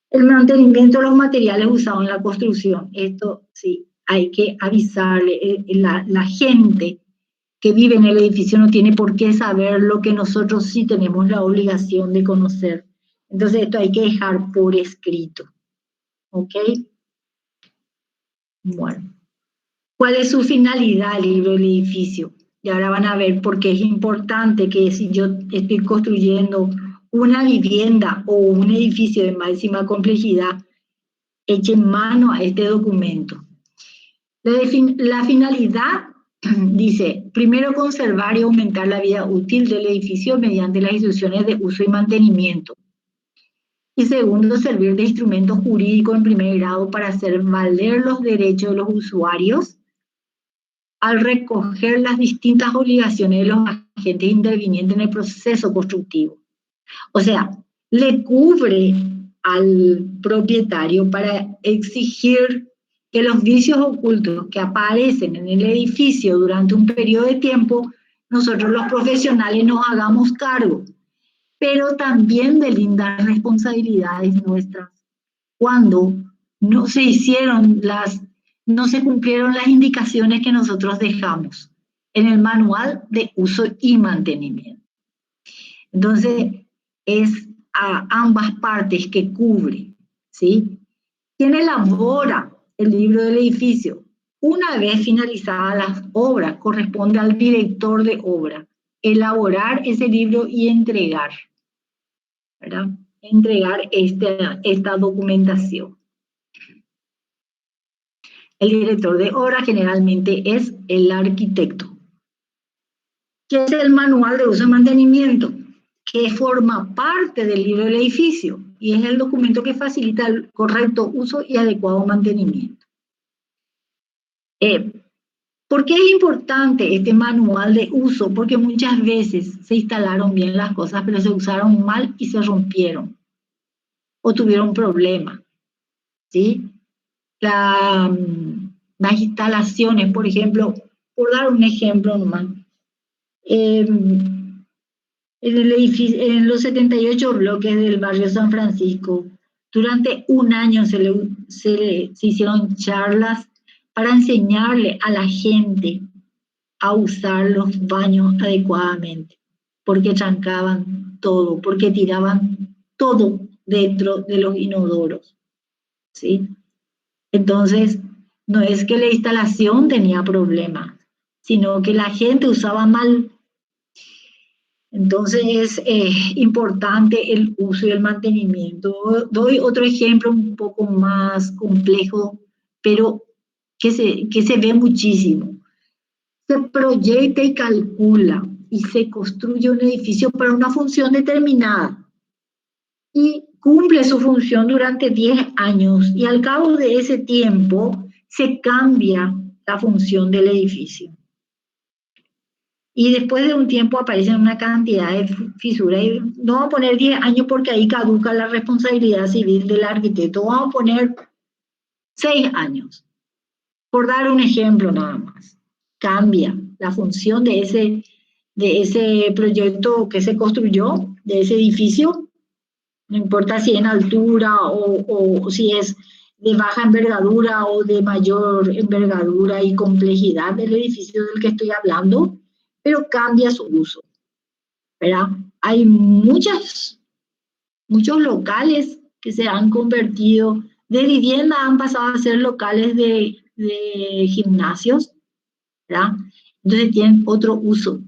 El mantenimiento de los materiales usados en la construcción, esto sí, hay que avisarle, la gente que vive en el edificio no tiene por qué saber lo que nosotros sí tenemos la obligación de conocer. Entonces esto hay que dejar por escrito, ¿ok? Bueno, ¿cuál es su finalidad, el libro del edificio? Y ahora van a ver por qué es importante que si yo estoy construyendo una vivienda o un edificio de máxima complejidad, eche mano a este documento. La finalidad dice, primero, conservar y aumentar la vida útil del edificio mediante las instrucciones de uso y mantenimiento. Y segundo, servir de instrumento jurídico en primer grado para hacer valer los derechos de los usuarios al recoger las distintas obligaciones de los agentes intervinientes en el proceso constructivo. O sea, le cubre al propietario para exigir que los vicios ocultos que aparecen en el edificio durante un periodo de tiempo, nosotros los profesionales nos hagamos cargo, pero también de lindar responsabilidades nuestras cuando no se cumplieron las indicaciones que nosotros dejamos en el manual de uso y mantenimiento. Entonces, es a ambas partes que cubre, ¿sí? ¿Quién elabora el libro del edificio? Una vez finalizadas las obras, corresponde al director de obra elaborar ese libro y entregar, ¿verdad? Entregar esta documentación. El director de obra generalmente es el arquitecto. ¿Qué es el manual de uso y mantenimiento? Que forma parte del libro del edificio y es el documento que facilita el correcto uso y adecuado mantenimiento. ¿Por qué es importante este manual de uso? Porque muchas veces se instalaron bien las cosas, pero se usaron mal y se rompieron o tuvieron problemas, ¿sí? Las instalaciones, por ejemplo, por dar un ejemplo nomás, en los 78 bloques del barrio San Francisco, durante un año se hicieron charlas para enseñarle a la gente a usar los baños adecuadamente, porque trancaban todo, porque tiraban todo dentro de los inodoros, ¿sí? Entonces, no es que la instalación tenía problemas, sino que la gente usaba mal. Entonces es importante el uso y el mantenimiento. Doy otro ejemplo un poco más complejo, pero que se ve muchísimo. Se proyecta y calcula y se construye un edificio para una función determinada y cumple su función durante 10 años y al cabo de ese tiempo se cambia la función del edificio. Y después de un tiempo aparecen una cantidad de fisuras. Y no vamos a poner 10 años porque ahí caduca la responsabilidad civil del arquitecto. Vamos a poner 6 años. Por dar un ejemplo nada más. Cambia la función de ese proyecto que se construyó, de ese edificio. No importa si en altura o si es de baja envergadura o de mayor envergadura y complejidad del edificio del que estoy hablando, pero cambia su uso, ¿verdad? Hay muchos locales que se han convertido de vivienda, han pasado a ser locales de gimnasios, ¿verdad? Entonces tienen otro uso.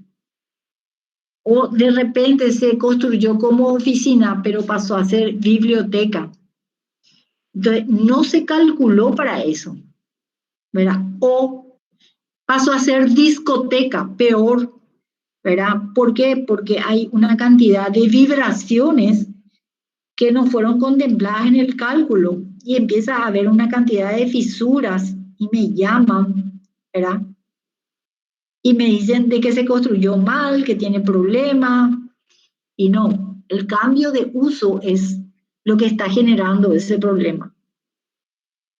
O de repente se construyó como oficina, pero pasó a ser biblioteca. Entonces no se calculó para eso, ¿verdad? O pasó a ser discoteca, peor, ¿verdad? ¿Por qué? Porque hay una cantidad de vibraciones que no fueron contempladas en el cálculo y empieza a haber una cantidad de fisuras y me llaman, ¿verdad? Y me dicen de que se construyó mal, que tiene problemas, y no, el cambio de uso es lo que está generando ese problema.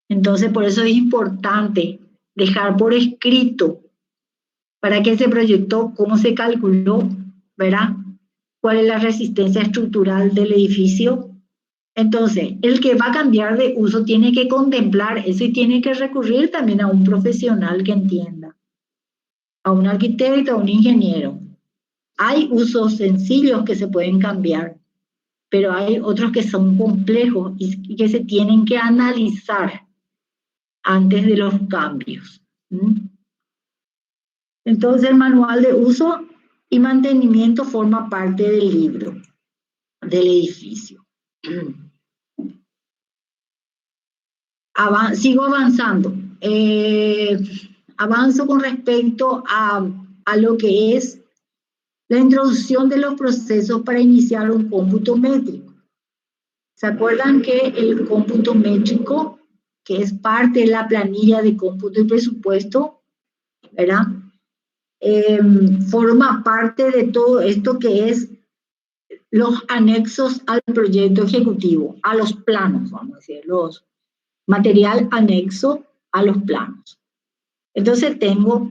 Entonces, por eso es importante dejar por escrito para qué se proyectó, cómo se calculó, ¿verdad? ¿Cuál es la resistencia estructural del edificio? Entonces, el que va a cambiar de uso tiene que contemplar eso y tiene que recurrir también a un profesional que entienda, a un arquitecto, a un ingeniero. Hay usos sencillos que se pueden cambiar, pero hay otros que son complejos y que se tienen que analizar antes de los cambios. Entonces, el manual de uso y mantenimiento forma parte del libro, del edificio. Sigo avanzando. Avanzo con respecto a lo que es la introducción de los procesos para iniciar un cómputo métrico. ¿Se acuerdan que el cómputo métrico, que es parte de la planilla de cómputo y presupuesto, ¿verdad? Forma parte de todo esto que es los anexos al proyecto ejecutivo, a los planos, vamos a decir, los material anexo a los planos. Entonces tengo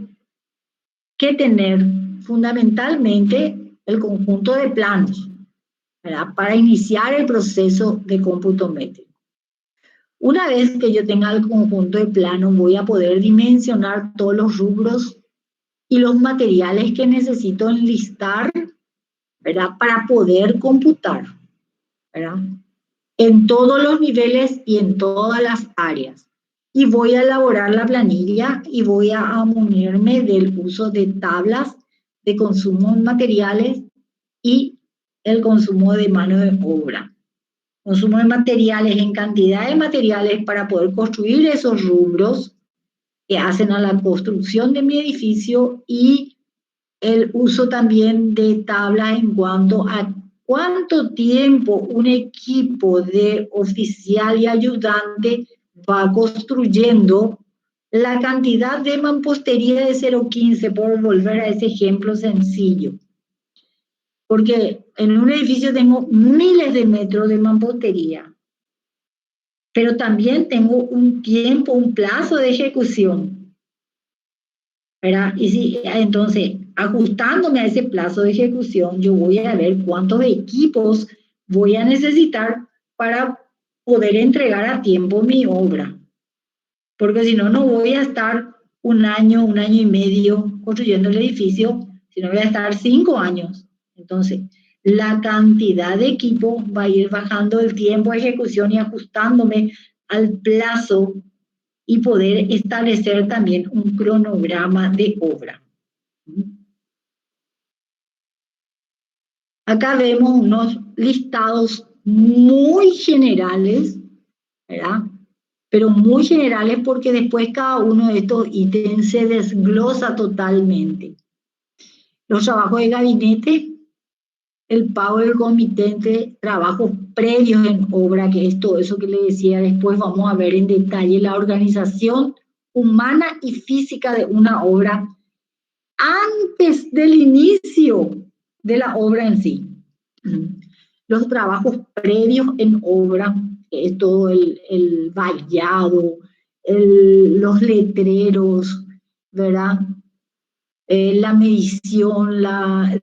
que tener fundamentalmente el conjunto de planos, ¿verdad? Para iniciar el proceso de cómputo métrico. Una vez que yo tenga el conjunto de planos, voy a poder dimensionar todos los rubros y los materiales que necesito enlistar, ¿verdad? Para poder computar, ¿verdad? En todos los niveles y en todas las áreas. Y voy a elaborar la planilla y voy a munirme del uso de tablas de consumo en materiales y el consumo de mano de obra. Consumo de materiales en cantidad de materiales para poder construir esos rubros que hacen a la construcción de mi edificio y el uso también de tablas en cuanto a cuánto tiempo un equipo de oficial y ayudante va construyendo la cantidad de mampostería de 0,15, por volver a ese ejemplo sencillo. Porque en un edificio tengo miles de metros de mampostería, pero también tengo un tiempo, un plazo de ejecución, ¿verdad? Y si, entonces, ajustándome a ese plazo de ejecución, yo voy a ver cuántos equipos voy a necesitar para poder entregar a tiempo mi obra. Porque si no, no voy a estar un año y medio construyendo el edificio, sino voy a estar 5 años. Entonces, la cantidad de equipos va a ir bajando el tiempo de ejecución y ajustándome al plazo y poder establecer también un cronograma de obra. Acá vemos unos listados muy generales, ¿verdad? Pero muy generales porque después cada uno de estos ítems se desglosa totalmente. Los trabajos de gabinete, el pago del comitente, trabajos previos en obra, que es todo eso que le decía, después vamos a ver en detalle la organización humana y física de una obra antes del inicio de la obra en sí. Los trabajos previos en obra, que es todo el vallado, los letreros, ¿verdad? La medición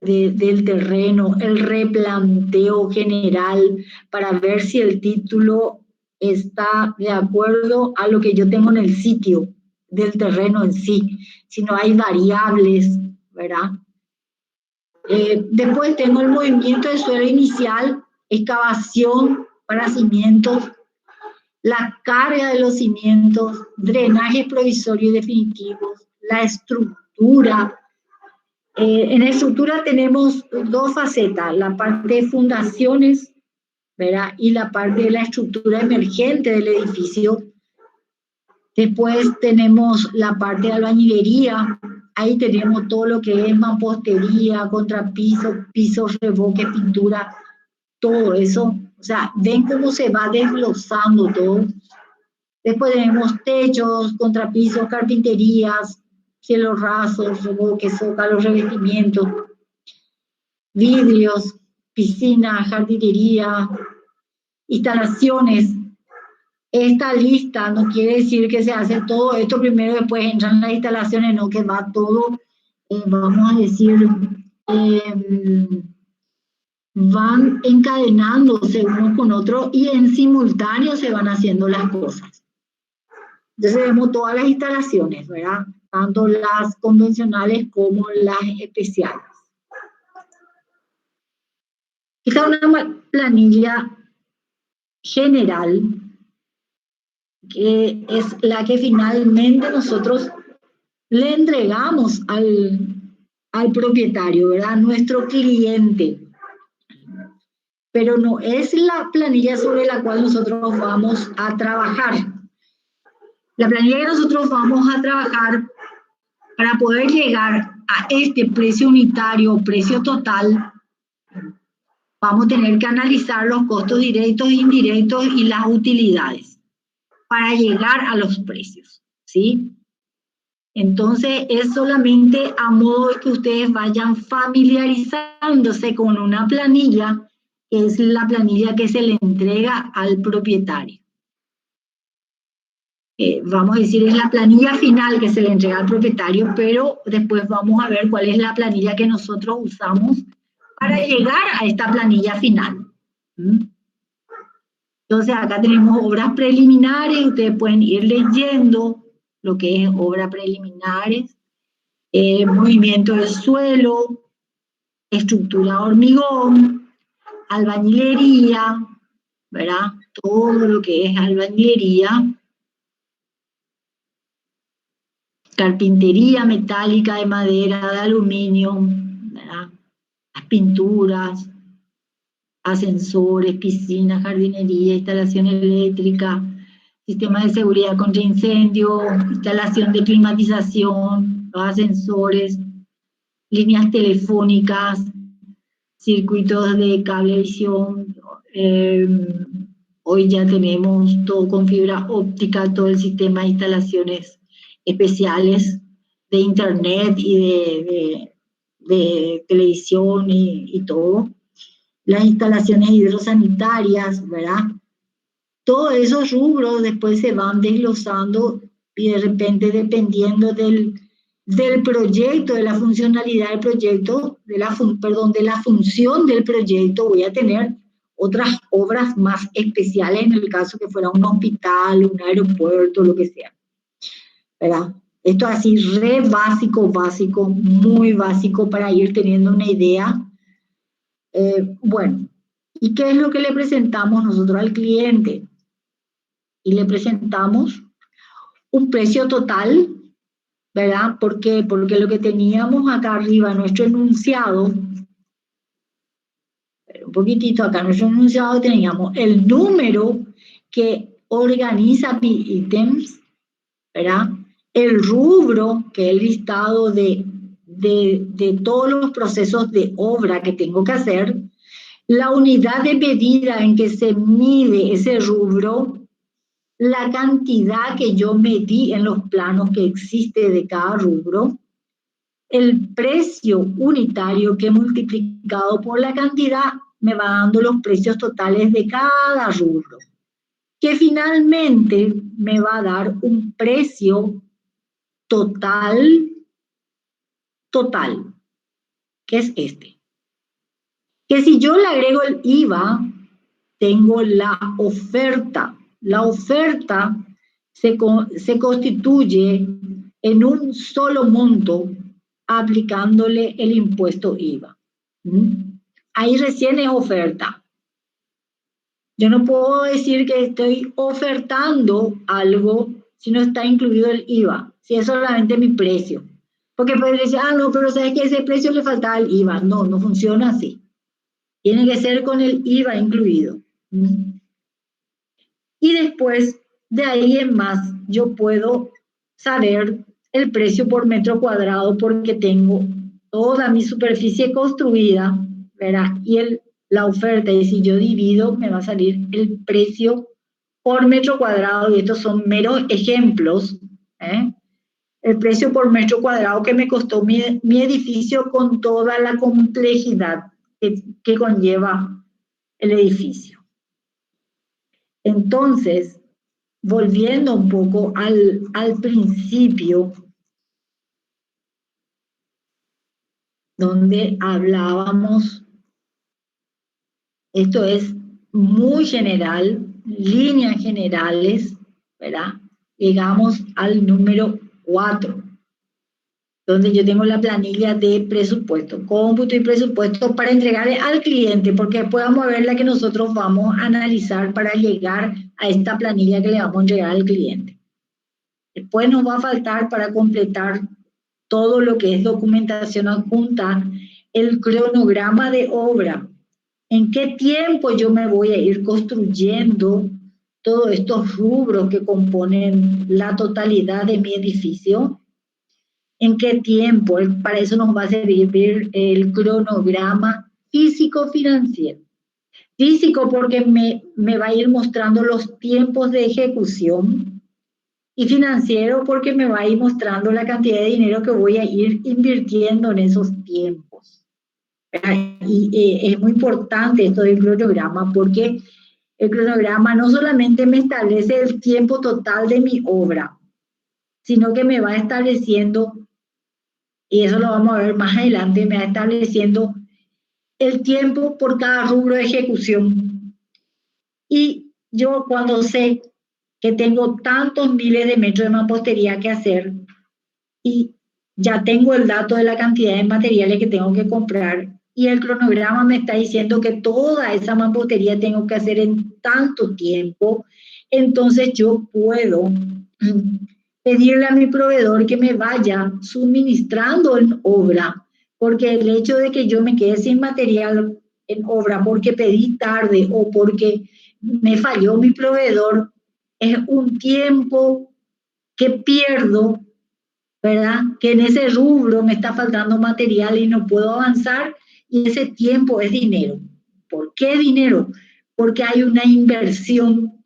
del terreno, el replanteo general para ver si el título está de acuerdo a lo que yo tengo en el sitio del terreno en sí, si no hay variables, ¿verdad? Después tengo el movimiento de suelo inicial, excavación para cimientos, la carga de los cimientos, drenajes provisorios y definitivos, la estructura. En la estructura tenemos dos facetas, la parte de fundaciones, ¿verdad? Y la parte de la estructura emergente del edificio. Después tenemos la parte de albañilería, ahí tenemos todo lo que es mampostería, contrapiso, pisos, revoque, pintura, todo eso, O sea, ven cómo se va desglosando todo. Después tenemos techos, contrapisos, carpinterías, cielos rasos, revoques, zócalos, revestimientos, vidrios, piscina, jardinería, instalaciones. Esta lista no quiere decir que se hace todo esto primero, después entran las instalaciones, no, que va todo, vamos a decir, van encadenándose uno con otro y en simultáneo se van haciendo las cosas. Entonces vemos todas las instalaciones, ¿verdad? Tanto las convencionales como las especiales. Esta es una planilla general que es la que finalmente nosotros le entregamos al propietario, ¿verdad? Nuestro cliente. Pero no es la planilla sobre la cual nosotros vamos a trabajar. La planilla que nosotros vamos a trabajar para poder llegar a este precio unitario, precio total, vamos a tener que analizar los costos directos e indirectos y las utilidades para llegar a los precios, ¿sí? Entonces, es solamente a modo de que ustedes vayan familiarizándose con una planilla, que es la planilla que se le entrega al propietario. Vamos a decir, es la planilla final que se le entrega al propietario, pero después vamos a ver cuál es la planilla que nosotros usamos para llegar a esta planilla final. Entonces, acá tenemos obras preliminares, ustedes pueden ir leyendo lo que es obras preliminares, movimiento del suelo, estructura de hormigón, albañilería, ¿verdad? Todo lo que es albañilería, carpintería metálica, de madera, de aluminio, ¿verdad? Las pinturas, ascensores, piscinas, jardinería, instalación eléctrica, sistema de seguridad contra incendio, instalación de climatización, los ascensores, líneas telefónicas, circuitos de cablevisión. Hoy ya tenemos todo con fibra óptica, todo el sistema de instalaciones especiales de internet y de televisión y todo. Las instalaciones hidrosanitarias, ¿verdad? Todos esos rubros después se van desglosando y de repente, dependiendo del proyecto, de la funcionalidad del proyecto, de la función del proyecto, voy a tener otras obras más especiales en el caso que fuera un hospital, un aeropuerto, lo que sea, ¿verdad? Esto así re básico, muy básico para ir teniendo una idea. Bueno, ¿y qué es lo que le presentamos nosotros al cliente? Y le presentamos un precio total, ¿verdad? ¿Por qué? Porque lo que teníamos acá arriba, nuestro enunciado, un poquitito acá, nuestro enunciado teníamos el número que organiza mi ítems, ¿verdad? El rubro, que es el listado de todos los procesos de obra que tengo que hacer, la unidad de medida en que se mide ese rubro, la cantidad que yo medí en los planos que existe de cada rubro, el precio unitario que multiplicado por la cantidad me va dando los precios totales de cada rubro, que finalmente me va a dar un precio total, que es este. Que si yo le agrego el IVA, tengo la oferta. La oferta se constituye en un solo monto aplicándole el impuesto IVA. Ahí recién es oferta. Yo no puedo decir que estoy ofertando algo si no está incluido el IVA, si es solamente mi precio. Porque puede decir, no, pero sabes que ese precio le faltaba el IVA. No, no funciona así. Tiene que ser con el IVA incluido. Y después, de ahí en más, yo puedo saber el precio por metro cuadrado porque tengo toda mi superficie construida, ¿verdad? Y la oferta, y si yo divido, me va a salir el precio por metro cuadrado, y estos son meros ejemplos, ¿eh? El precio por metro cuadrado que me costó mi edificio con toda la complejidad que conlleva el edificio. Entonces, volviendo un poco al principio, donde hablábamos, esto es muy general, líneas generales, ¿verdad? Llegamos al número 4, donde yo tengo la planilla de presupuesto, cómputo y presupuesto para entregarle al cliente, porque después vamos a ver la que nosotros vamos a analizar para llegar a esta planilla que le vamos a entregar al cliente. Después nos va a faltar para completar todo lo que es documentación adjunta, el cronograma de obra. ¿En qué tiempo yo me voy a ir construyendo todos estos rubros que componen la totalidad de mi edificio? ¿En qué tiempo? Para eso nos va a servir el cronograma físico-financiero. Físico porque me va a ir mostrando los tiempos de ejecución, y financiero porque me va a ir mostrando la cantidad de dinero que voy a ir invirtiendo en esos tiempos. Y es muy importante esto del cronograma, porque el cronograma no solamente me establece el tiempo total de mi obra, sino que me va estableciendo, y eso lo vamos a ver más adelante, me va estableciendo el tiempo por cada rubro de ejecución. Y yo cuando sé que tengo tantos miles de metros de mampostería que hacer y ya tengo el dato de la cantidad de materiales que tengo que comprar, y el cronograma me está diciendo que toda esa mampostería tengo que hacer en tanto tiempo, entonces yo puedo pedirle a mi proveedor que me vaya suministrando en obra, porque el hecho de que yo me quede sin material en obra porque pedí tarde o porque me falló mi proveedor, es un tiempo que pierdo, ¿verdad? Que en ese rubro me está faltando material y no puedo avanzar, y ese tiempo es dinero. ¿Por qué dinero? Porque hay una inversión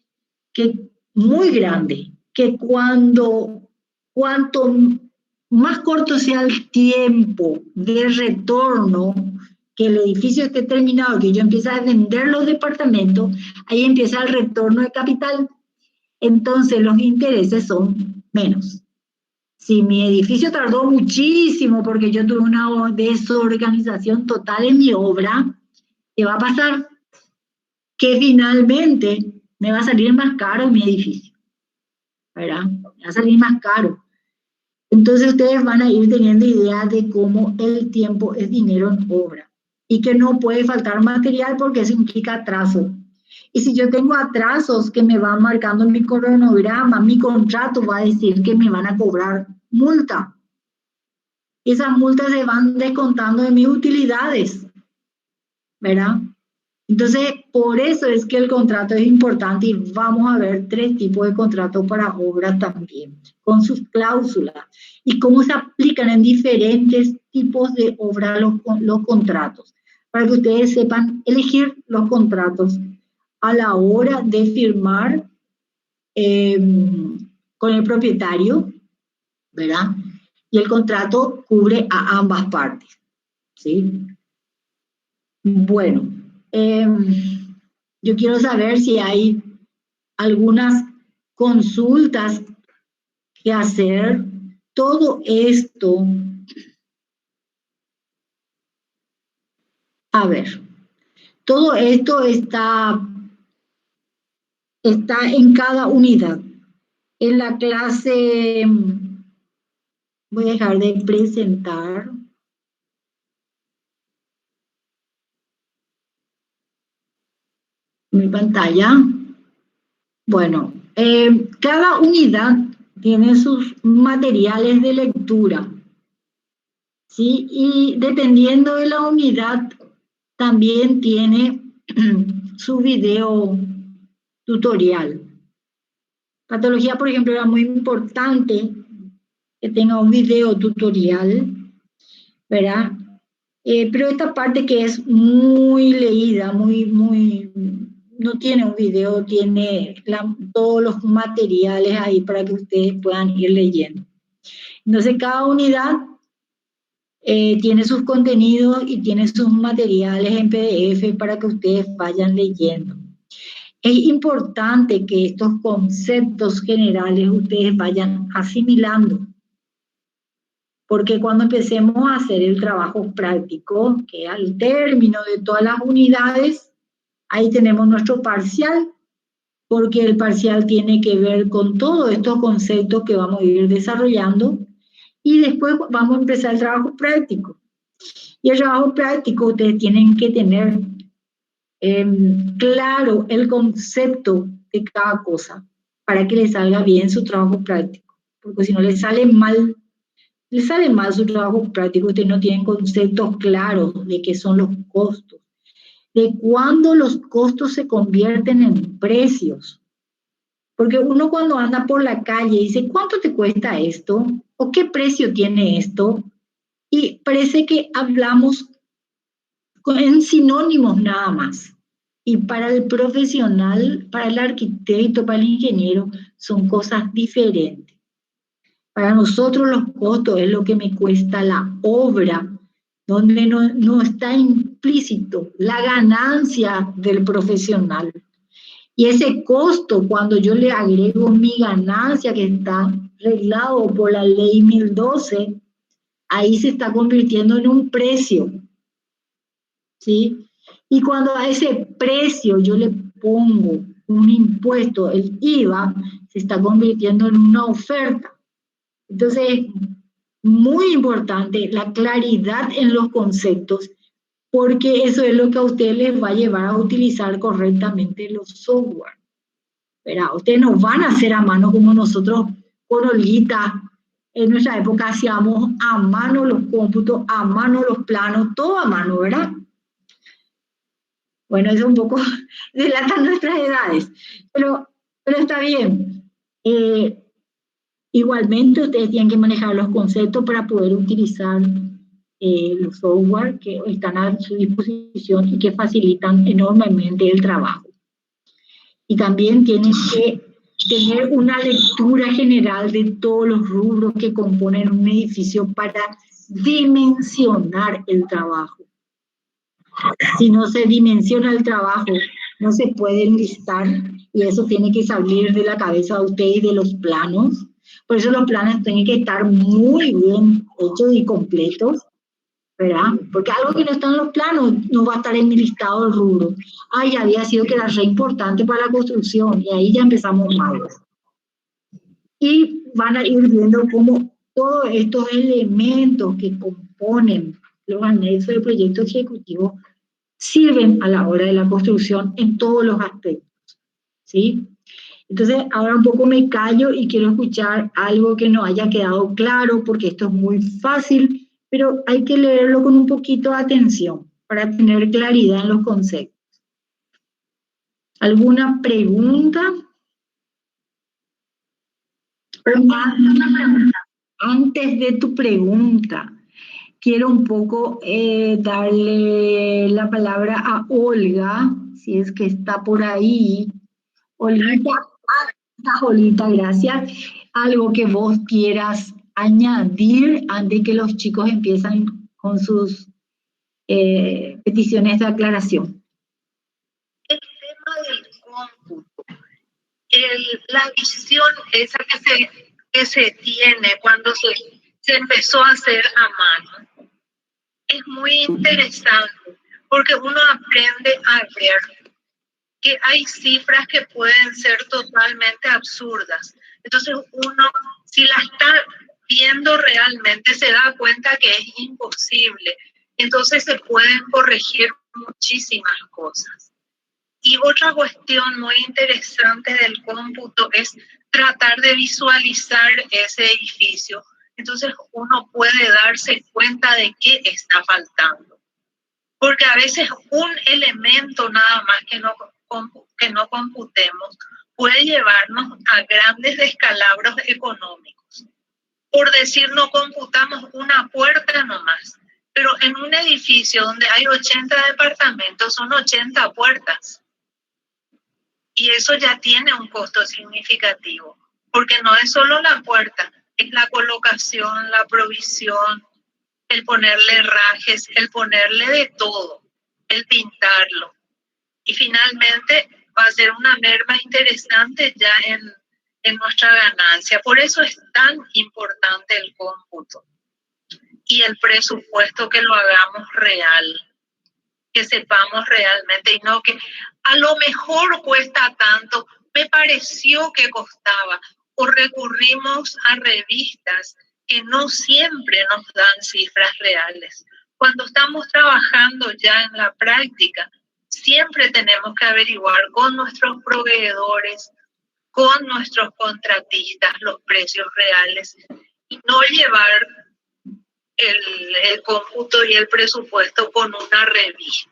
muy grande, que cuanto más corto sea el tiempo de retorno, que el edificio esté terminado, que yo empiece a vender los departamentos, ahí empieza el retorno de capital. Entonces los intereses son menos. Si mi edificio tardó muchísimo porque yo tuve una desorganización total en mi obra, ¿qué va a pasar? Que finalmente me va a salir más caro mi edificio, ¿verdad? Me va a salir más caro. Entonces ustedes van a ir teniendo idea de cómo el tiempo es dinero en obra y que no puede faltar material porque eso implica atraso. Y si yo tengo atrasos que me van marcando en mi cronograma, mi contrato va a decir que me van a cobrar multa. Esas multas se van descontando de mis utilidades, ¿verdad? Entonces, por eso es que el contrato es importante, y vamos a ver 3 tipos de contratos para obras también, con sus cláusulas y cómo se aplican en diferentes tipos de obra los contratos, para que ustedes sepan elegir los contratos a la hora de firmar con el propietario, ¿verdad? Y el contrato cubre a ambas partes, ¿sí? Bueno, yo quiero saber si hay algunas consultas que hacer. Todo esto, a ver, todo esto está en cada unidad. En la clase, voy a dejar de presentar. Mi pantalla. Bueno, cada unidad tiene sus materiales de lectura, ¿sí? Y dependiendo de la unidad, también tiene su video tutorial. Patología, por ejemplo, era muy importante que tenga un video tutorial, ¿verdad? Pero esta parte que es muy leída, no tiene un video, tiene todos los materiales ahí para que ustedes puedan ir leyendo. Entonces, cada unidad tiene sus contenidos y tiene sus materiales en PDF para que ustedes vayan leyendo. Es importante que estos conceptos generales ustedes vayan asimilando, porque cuando empecemos a hacer el trabajo práctico, que al término de todas las unidades, ahí tenemos nuestro parcial, porque el parcial tiene que ver con todos estos conceptos que vamos a ir desarrollando, y después vamos a empezar el trabajo práctico. Y el trabajo práctico ustedes tienen que tener claro el concepto de cada cosa para que les salga bien su trabajo práctico, porque si no les sale mal su trabajo práctico, ustedes no tienen conceptos claros de qué son los costos, de cuándo los costos se convierten en precios. Porque uno cuando anda por la calle dice, ¿cuánto te cuesta esto? ¿O qué precio tiene esto? Y parece que hablamos en sinónimos nada más. Y para el profesional, para el arquitecto, para el ingeniero, son cosas diferentes. Para nosotros los costos es lo que me cuesta la obra, donde no está implícito la ganancia del profesional. Y ese costo, cuando yo le agrego mi ganancia que está reglado por la ley 1012, ahí se está convirtiendo en un precio, ¿sí? Y cuando a ese precio yo le pongo un impuesto, el IVA, se está convirtiendo en una oferta. Entonces, muy importante la claridad en los conceptos, porque eso es lo que a ustedes les va a llevar a utilizar correctamente los software. ¿Verdad? Ustedes no van a hacer a mano como nosotros con Olguita. En nuestra época hacíamos a mano los cómputos, a mano los planos, todo a mano, ¿verdad? Bueno, eso un poco delata nuestras edades, pero está bien. Igualmente, ustedes tienen que manejar los conceptos para poder utilizar los software que están a su disposición y que facilitan enormemente el trabajo. Y también tienen que tener una lectura general de todos los rubros que componen un edificio para dimensionar el trabajo. Si no se dimensiona el trabajo, no se puede enlistar, y eso tiene que salir de la cabeza de ustedes y de los planos. Por eso los planos tienen que estar muy bien hechos y completos, ¿verdad? Porque algo que no está en los planos no va a estar en mi listado del rubro. Ay, había sido que era re importante para la construcción, y ahí ya empezamos mal. Y van a ir viendo cómo todos estos elementos que componen los anexos del proyecto ejecutivo sirven a la hora de la construcción en todos los aspectos, ¿sí? Entonces, ahora un poco me callo y quiero escuchar algo que no haya quedado claro, porque esto es muy fácil, pero hay que leerlo con un poquito de atención para tener claridad en los conceptos. ¿Alguna pregunta? Antes de tu pregunta, quiero un poco darle la palabra a Olga, si es que está por ahí. Olita, gracias. Algo que vos quieras añadir antes que los chicos empiezan con sus peticiones de aclaración. El tema del cómputo, la visión esa que se tiene cuando se empezó a hacer a mano, es muy interesante, porque uno aprende a ver que hay cifras que pueden ser totalmente absurdas. Entonces uno, si la está viendo realmente, se da cuenta que es imposible. Entonces se pueden corregir muchísimas cosas. Y otra cuestión muy interesante del cómputo es tratar de visualizar ese edificio. Entonces uno puede darse cuenta de qué está faltando. Porque a veces un elemento nada más que no computemos puede llevarnos a grandes descalabros económicos. Por decir, no computamos una puerta nomás, Pero en un edificio donde hay 80 departamentos son 80 puertas. Y eso ya tiene un costo significativo, porque no es solo la puerta, es la colocación, la provisión, el ponerle herrajes, el ponerle de todo, el pintarlo. Y finalmente va a ser una merma interesante ya en nuestra ganancia. Por eso es tan importante el cómputo y el presupuesto, que lo hagamos real, que sepamos realmente, y no que a lo mejor cuesta tanto, me pareció que costaba, o recurrimos a revistas que no siempre nos dan cifras reales. Cuando estamos trabajando ya en la práctica, siempre tenemos que averiguar con nuestros proveedores, con nuestros contratistas, los precios reales, y no llevar el cómputo y el presupuesto con una revista.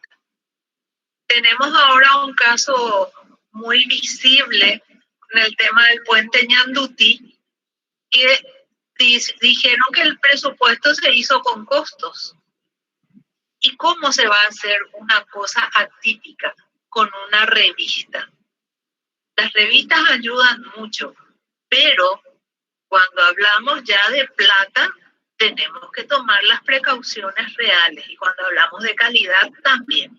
Tenemos ahora un caso muy visible con el tema del puente Ñandutí, que dijeron que el presupuesto se hizo con costos. ¿Y cómo se va a hacer una cosa atípica con una revista? Las revistas ayudan mucho, pero cuando hablamos ya de plata, tenemos que tomar las precauciones reales, y cuando hablamos de calidad también.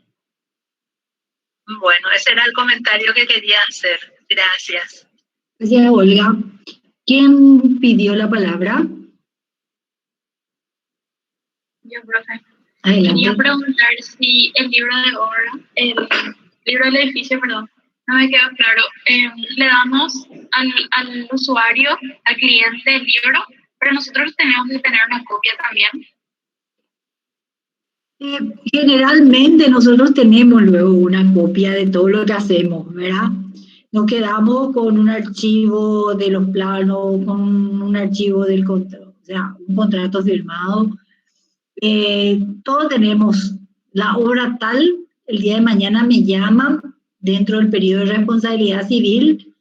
Bueno, ese era el comentario que quería hacer. Gracias. Gracias, Olga. ¿Quién pidió la palabra? Yo, profe. Adelante. Quería preguntar si el libro de obra, el libro del edificio, perdón, no me quedó claro. Le damos al usuario, al cliente, el libro, pero nosotros tenemos que tener una copia también. Generalmente nosotros tenemos luego una copia de todo lo que hacemos, ¿verdad? Nos quedamos con un archivo de los planos, con un archivo del contrato, o sea, un contrato firmado. Todos tenemos la obra tal, el día de mañana me llaman dentro del periodo de responsabilidad civil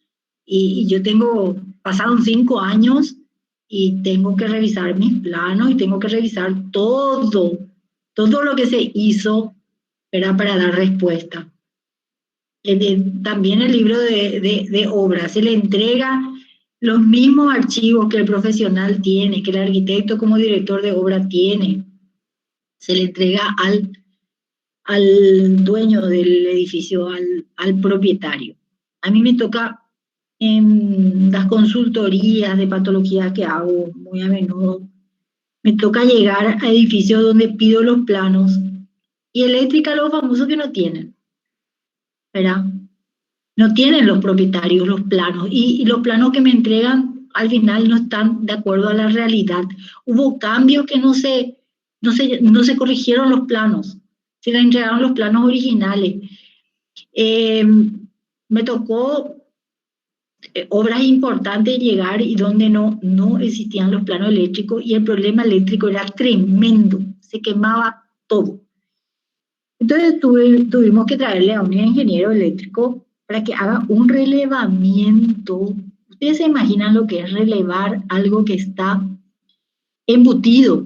y yo pasaron 5 años y tengo que revisar mis planos y tengo que revisar todo lo que se hizo era para dar respuesta. También el libro de obra se le entrega los mismos archivos que el profesional tiene, que el arquitecto como director de obra tiene. Se le entrega al dueño del edificio, al propietario. A mí me toca en las consultorías de patologías que hago muy a menudo, me toca llegar a edificios donde pido los planos y eléctrica, los famosos que no tienen, ¿verdad? No tienen los propietarios los planos y los planos que me entregan al final no están de acuerdo a la realidad. Hubo cambios que no se corrigieron los planos, se le entregaron los planos originales. Me tocó obras importantes llegar y donde no existían los planos eléctricos y el problema eléctrico era tremendo, se quemaba todo. Entonces tuvimos que traerle a un ingeniero eléctrico para que haga un relevamiento. Ustedes se imaginan lo que es relevar algo que está embutido,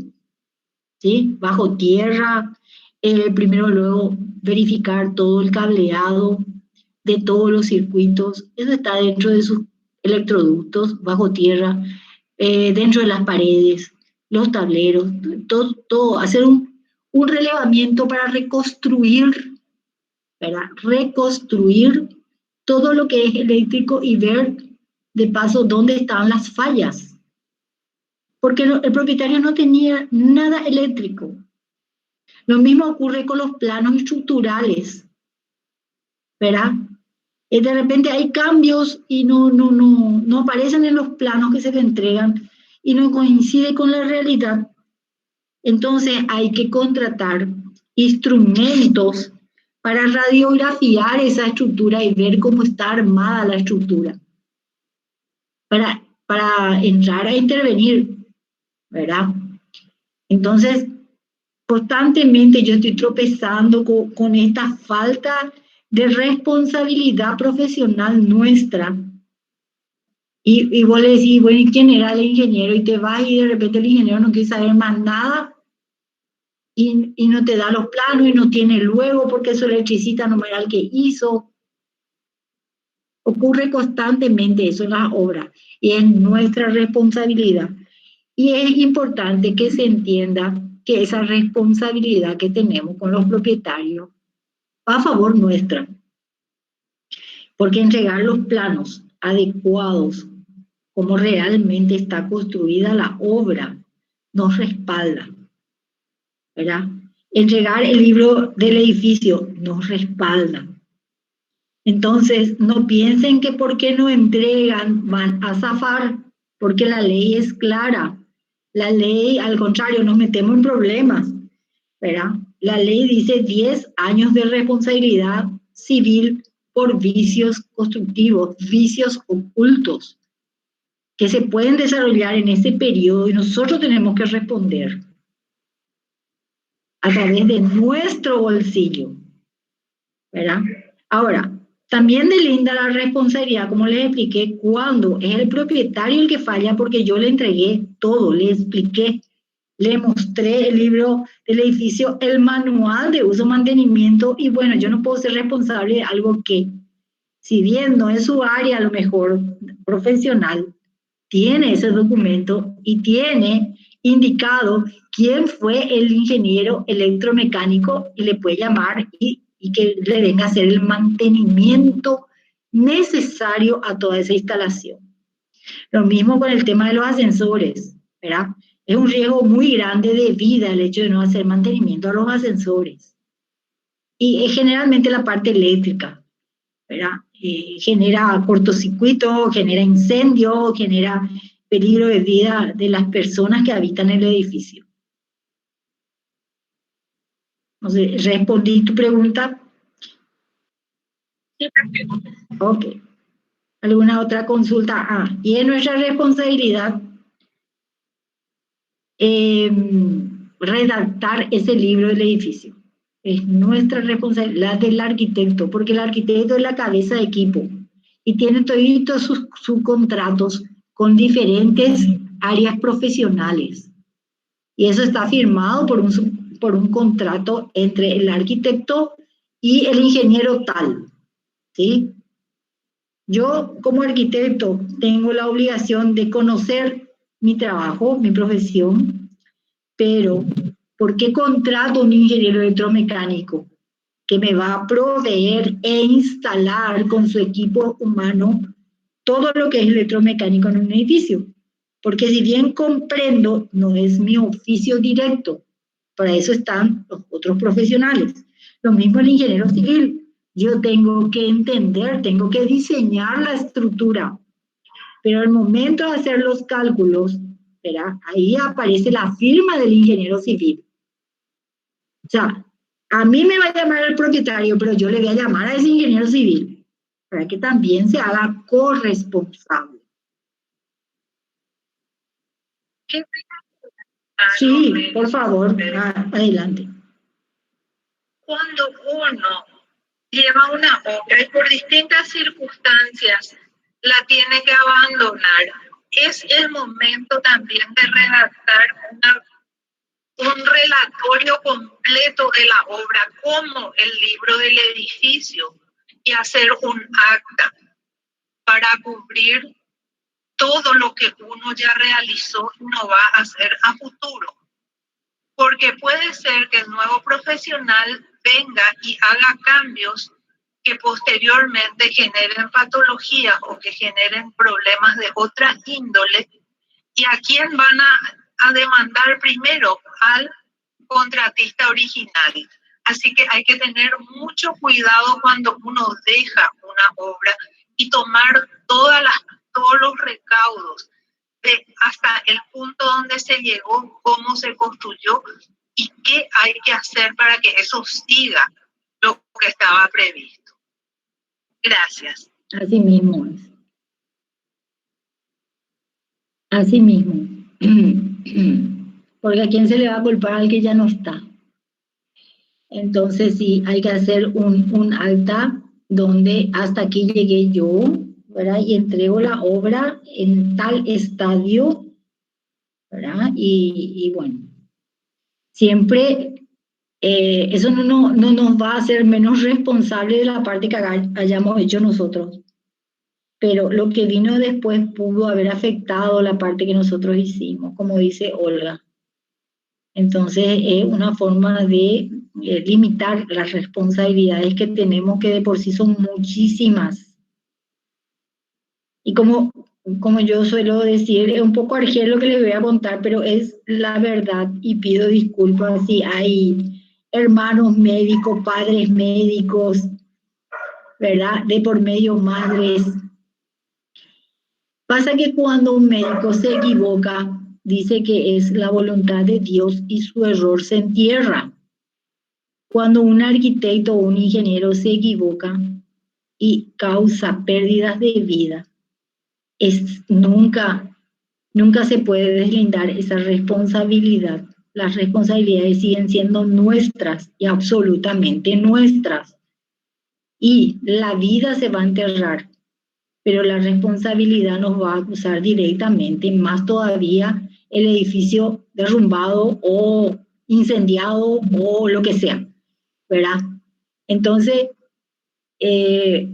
¿sí? Bajo tierra, primero luego verificar todo el cableado de todos los circuitos, eso está dentro de sus electroductos, bajo tierra, dentro de las paredes, los tableros, todo, hacer un relevamiento para reconstruir todo lo que es eléctrico y ver de paso dónde estaban las fallas, porque el propietario no tenía nada eléctrico. Lo mismo ocurre con los planos estructurales, ¿verdad? De repente hay cambios y no aparecen en los planos que se le entregan y no coincide con la realidad. Entonces hay que contratar instrumentos para radiografiar esa estructura y ver cómo está armada la estructura, para entrar a intervenir, ¿verdad? Entonces, constantemente yo estoy tropezando con esta falta de responsabilidad profesional nuestra. Y vos le decís, bueno, ¿y quién era el ingeniero? Y te vas y de repente el ingeniero no quiere saber más nada y no te da los planos y no tiene luego porque es su electricista numeral que hizo. Ocurre constantemente eso en las obras y es nuestra responsabilidad. Y es importante que se entienda que esa responsabilidad que tenemos con los propietarios va a favor nuestra. Porque entregar los planos adecuados, como realmente está construida la obra, nos respalda, ¿verdad? Entregar el libro del edificio nos respalda. Entonces, no piensen que porque no entregan van a zafar, porque la ley es clara. La ley, al contrario, nos metemos en problemas, ¿verdad? La ley dice 10 años de responsabilidad civil por vicios constructivos, vicios ocultos, que se pueden desarrollar en ese periodo y nosotros tenemos que responder a través de nuestro bolsillo, ¿verdad? Ahora, también delinda la responsabilidad, como les expliqué, cuando es el propietario el que falla porque yo le entregué todo, le expliqué, le mostré el libro del edificio, el manual de uso y mantenimiento, y bueno, yo no puedo ser responsable de algo que, si bien no es su área a lo mejor profesional, tiene ese documento y tiene indicado quién fue el ingeniero electromecánico y le puede llamar y que le venga a hacer el mantenimiento necesario a toda esa instalación. Lo mismo con el tema de los ascensores, ¿verdad? Es un riesgo muy grande de vida el hecho de no hacer mantenimiento a los ascensores. Y es generalmente la parte eléctrica, ¿verdad? Genera cortocircuito, genera incendio, genera peligro de vida de las personas que habitan el edificio. No sé, ¿respondí tu pregunta? Ok. ¿Alguna otra consulta? Y es nuestra responsabilidad redactar ese libro del edificio. Es nuestra responsabilidad del arquitecto, porque el arquitecto es la cabeza de equipo y tiene todos sus contratos con diferentes áreas profesionales. Y eso está firmado por un contrato entre el arquitecto y el ingeniero tal, ¿sí? Yo, como arquitecto, tengo la obligación de conocer mi trabajo, mi profesión, pero ¿por qué contrato a un ingeniero electromecánico que me va a proveer e instalar con su equipo humano todo lo que es electromecánico en un edificio? Porque si bien comprendo, no es mi oficio directo. Para eso están los otros profesionales. Lo mismo el ingeniero civil. Yo tengo que entender, tengo que diseñar la estructura. Pero al momento de hacer los cálculos, ¿verdad? Ahí aparece la firma del ingeniero civil. O sea, a mí me va a llamar el propietario, pero yo le voy a llamar a ese ingeniero civil para que también se haga corresponsable. Sí, por favor, adelante. Cuando uno lleva una obra y por distintas circunstancias la tiene que abandonar, es el momento también de redactar un relatorio completo de la obra, como el libro del edificio, y hacer un acta para cubrir todo lo que uno ya realizó y no va a hacer a futuro. Porque puede ser que el nuevo profesional venga y haga cambios que posteriormente generen patologías o que generen problemas de otra índole. ¿Y a quién van a demandar primero? Al contratista original. Así que hay que tener mucho cuidado cuando uno deja una obra y tomar todos los recaudos de hasta el punto donde se llegó, cómo se construyó y qué hay que hacer para que eso siga lo que estaba previsto. Gracias. Así mismo es. Así mismo. Porque a quién se le va a culpar al que ya no está. Entonces sí, hay que hacer un acta donde hasta aquí llegué yo, ¿verdad? Y entrego la obra en tal estadio, ¿verdad? Y bueno, siempre eso no nos va a hacer menos responsables de la parte que hayamos hecho nosotros. Pero lo que vino después pudo haber afectado la parte que nosotros hicimos, como dice Olga. Entonces es una forma de limitar las responsabilidades que tenemos, que de por sí son muchísimas. Y como yo suelo decir, es un poco argel lo que les voy a contar, pero es la verdad y pido disculpas si hay hermanos médicos, padres médicos, ¿verdad? De por medio madres. Pasa que cuando un médico se equivoca, dice que es la voluntad de Dios y su error se entierra. Cuando un arquitecto o un ingeniero se equivoca y causa pérdidas de vida, nunca se puede deslindar esa responsabilidad. Las responsabilidades siguen siendo nuestras y absolutamente nuestras. Y la vida se va a enterrar, pero la responsabilidad nos va a acusar directamente, más todavía el edificio derrumbado o incendiado o lo que sea, ¿verdad? Entonces,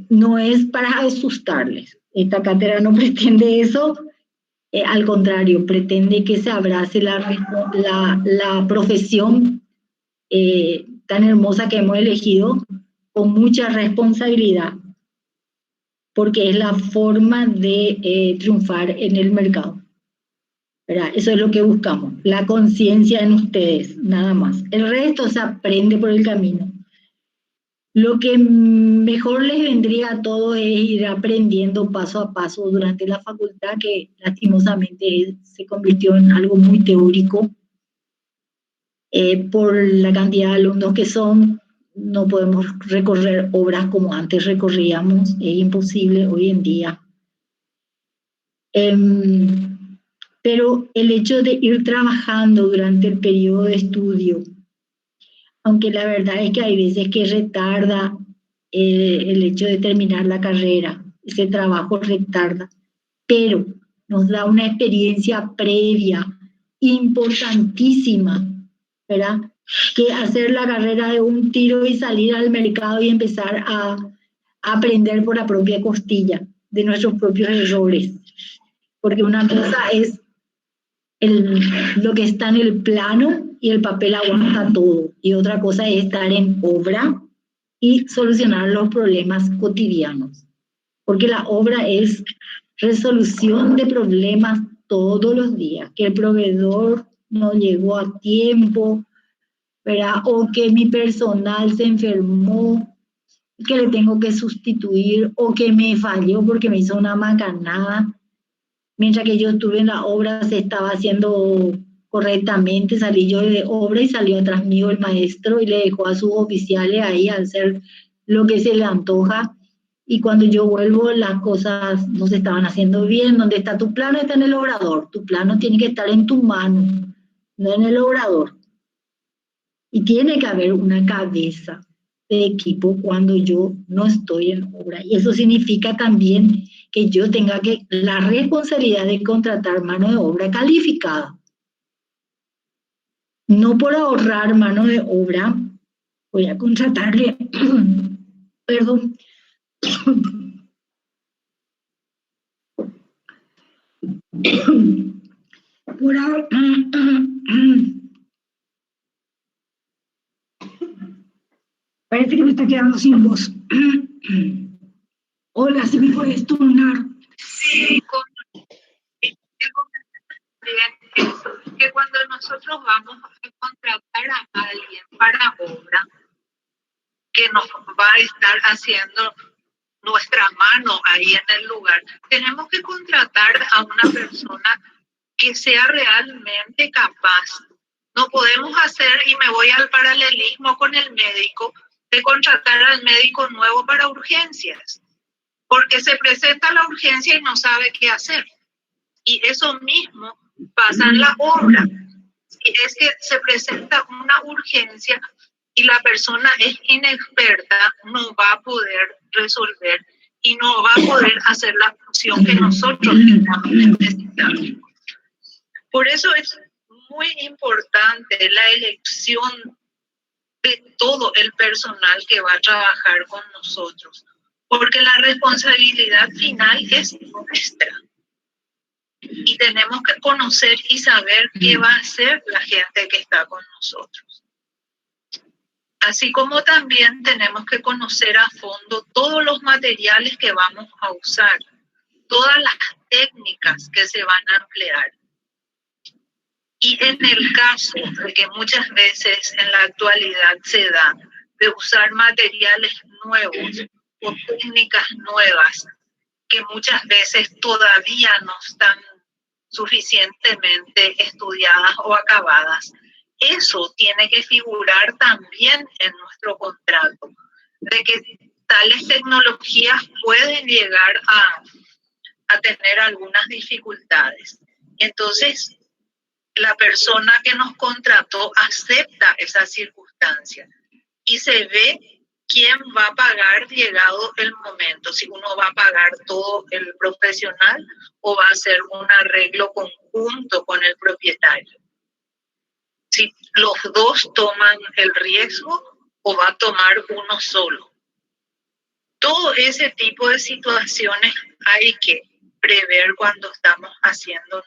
no es para asustarles. Esta cátedra no pretende eso, al contrario, pretende que se abrace la profesión tan hermosa que hemos elegido con mucha responsabilidad, porque es la forma de triunfar en el mercado, ¿verdad? Eso es lo que buscamos, la conciencia en ustedes, nada más. El resto se aprende por el camino. Lo que mejor les vendría a todos es ir aprendiendo paso a paso durante la facultad, que lastimosamente se convirtió en algo muy teórico. Por la cantidad de alumnos que son, no podemos recorrer obras como antes recorríamos, es imposible hoy en día. Pero el hecho de ir trabajando durante el periodo de estudio, aunque la verdad es que hay veces que retarda el hecho de terminar la carrera, ese trabajo retarda, pero nos da una experiencia previa importantísima, ¿verdad? Que hacer la carrera de un tiro y salir al mercado y empezar a aprender por la propia costilla de nuestros propios errores. Porque una cosa es lo que está en el plano y el papel aguanta todo. Y otra cosa es estar en obra y solucionar los problemas cotidianos. Porque la obra es resolución de problemas todos los días. Que el proveedor no llegó a tiempo, ¿verdad? O que mi personal se enfermó, que le tengo que sustituir, o que me falló porque me hizo una macanada. Mientras que yo estuve en la obra se estaba haciendo correctamente, salí yo de obra y salió atrás mío el maestro y le dejó a sus oficiales ahí a hacer lo que se le antoja. Y cuando yo vuelvo, las cosas no se estaban haciendo bien. ¿Dónde está tu plano? Está en el obrador. Tu plano tiene que estar en tu mano, no en el obrador. Y tiene que haber una cabeza de equipo cuando yo no estoy en obra. Y eso significa también que yo tenga la responsabilidad de contratar mano de obra calificada. No por ahorrar mano de obra, voy a contratarle, perdón, por ahora, parece que me estoy quedando sin voz. Hola, ¿se me puede estornar? Sí, que cuando nosotros vamos a contratar a alguien para obra, que nos va a estar haciendo nuestra mano ahí en el lugar, tenemos que contratar a una persona que sea realmente capaz. No podemos hacer, y me voy al paralelismo con el médico, de contratar al médico nuevo para urgencias, porque se presenta la urgencia y no sabe qué hacer. Y eso mismo pasa en la obra. Y es que se presenta una urgencia y la persona es inexperta, no va a poder resolver y no va a poder hacer la función que nosotros necesitamos. Por eso es muy importante la elección de todo el personal que va a trabajar con nosotros, porque la responsabilidad final es nuestra. Y tenemos que conocer y saber qué va a hacer la gente que está con nosotros. Así como también tenemos que conocer a fondo todos los materiales que vamos a usar, todas las técnicas que se van a emplear. Y en el caso de que muchas veces en la actualidad se da de usar materiales nuevos o técnicas nuevas que muchas veces todavía no están suficientemente estudiadas o acabadas, eso tiene que figurar también en nuestro contrato, de que tales tecnologías pueden llegar a tener algunas dificultades. Entonces, la persona que nos contrató acepta esa circunstancia y se ve quién va a pagar llegado el momento, si uno va a pagar todo el profesional o va a hacer un arreglo conjunto con el propietario. Si los dos toman el riesgo o va a tomar uno solo. Todo ese tipo de situaciones hay que prever cuando estamos haciendo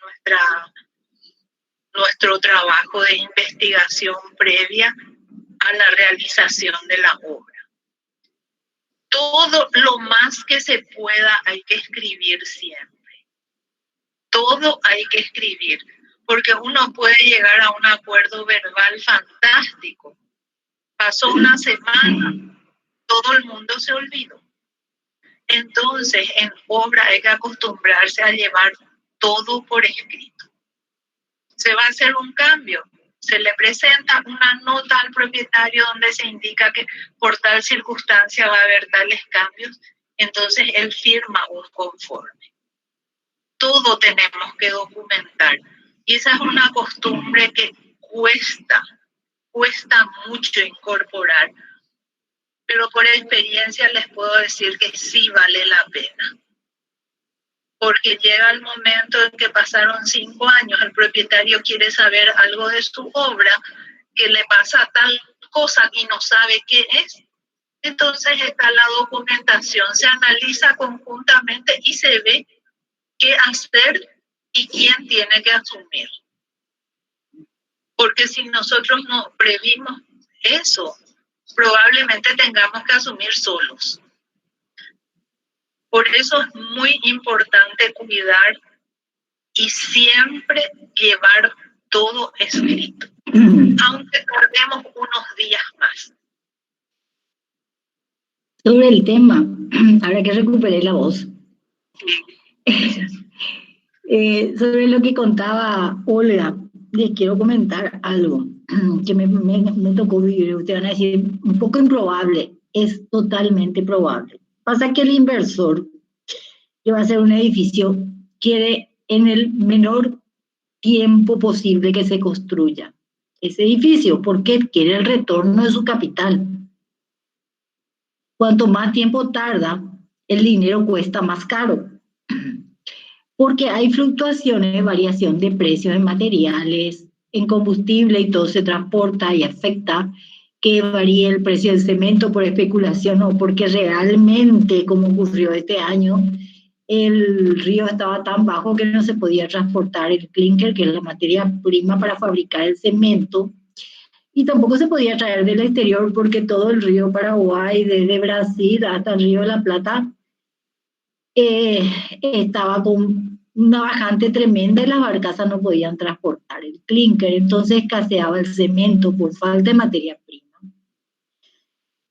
nuestro trabajo de investigación previa a la realización de la obra. Todo lo más que se pueda hay que escribir siempre. Todo hay que escribir, porque uno puede llegar a un acuerdo verbal fantástico. Pasó una semana, todo el mundo se olvidó. Entonces, en obra hay que acostumbrarse a llevar todo por escrito. Se va a hacer un cambio, se le presenta una nota al propietario donde se indica que por tal circunstancia va a haber tales cambios, entonces él firma un conforme. Todo tenemos que documentar y esa es una costumbre que cuesta mucho incorporar, pero por experiencia les puedo decir que sí vale la pena. Porque llega el momento en que pasaron 5 años, el propietario quiere saber algo de su obra, que le pasa tal cosa y no sabe qué es. Entonces está la documentación, se analiza conjuntamente y se ve qué hacer y quién tiene que asumir. Porque si nosotros no previmos eso, probablemente tengamos que asumir solos. Por eso es muy importante cuidar y siempre llevar todo escrito, aunque tardemos unos días más. Sobre el tema, ahora que recuperé la voz, sobre lo que contaba Olga, les quiero comentar algo que me tocó vivir. Ustedes van a decir, un poco improbable, es totalmente probable. Pasa que el inversor que va a hacer un edificio quiere en el menor tiempo posible que se construya ese edificio, porque quiere el retorno de su capital. Cuanto más tiempo tarda, el dinero cuesta más caro, porque hay fluctuaciones, variación de precios en materiales, en combustible y todo se transporta y afecta que varíe el precio del cemento por especulación o porque realmente, como ocurrió este año, el río estaba tan bajo que no se podía transportar el clinker, que es la materia prima para fabricar el cemento, y tampoco se podía traer del exterior porque todo el río Paraguay, desde Brasil hasta el río de la Plata, estaba con una bajante tremenda y las barcazas no podían transportar el clinker, entonces escaseaba el cemento por falta de materia prima,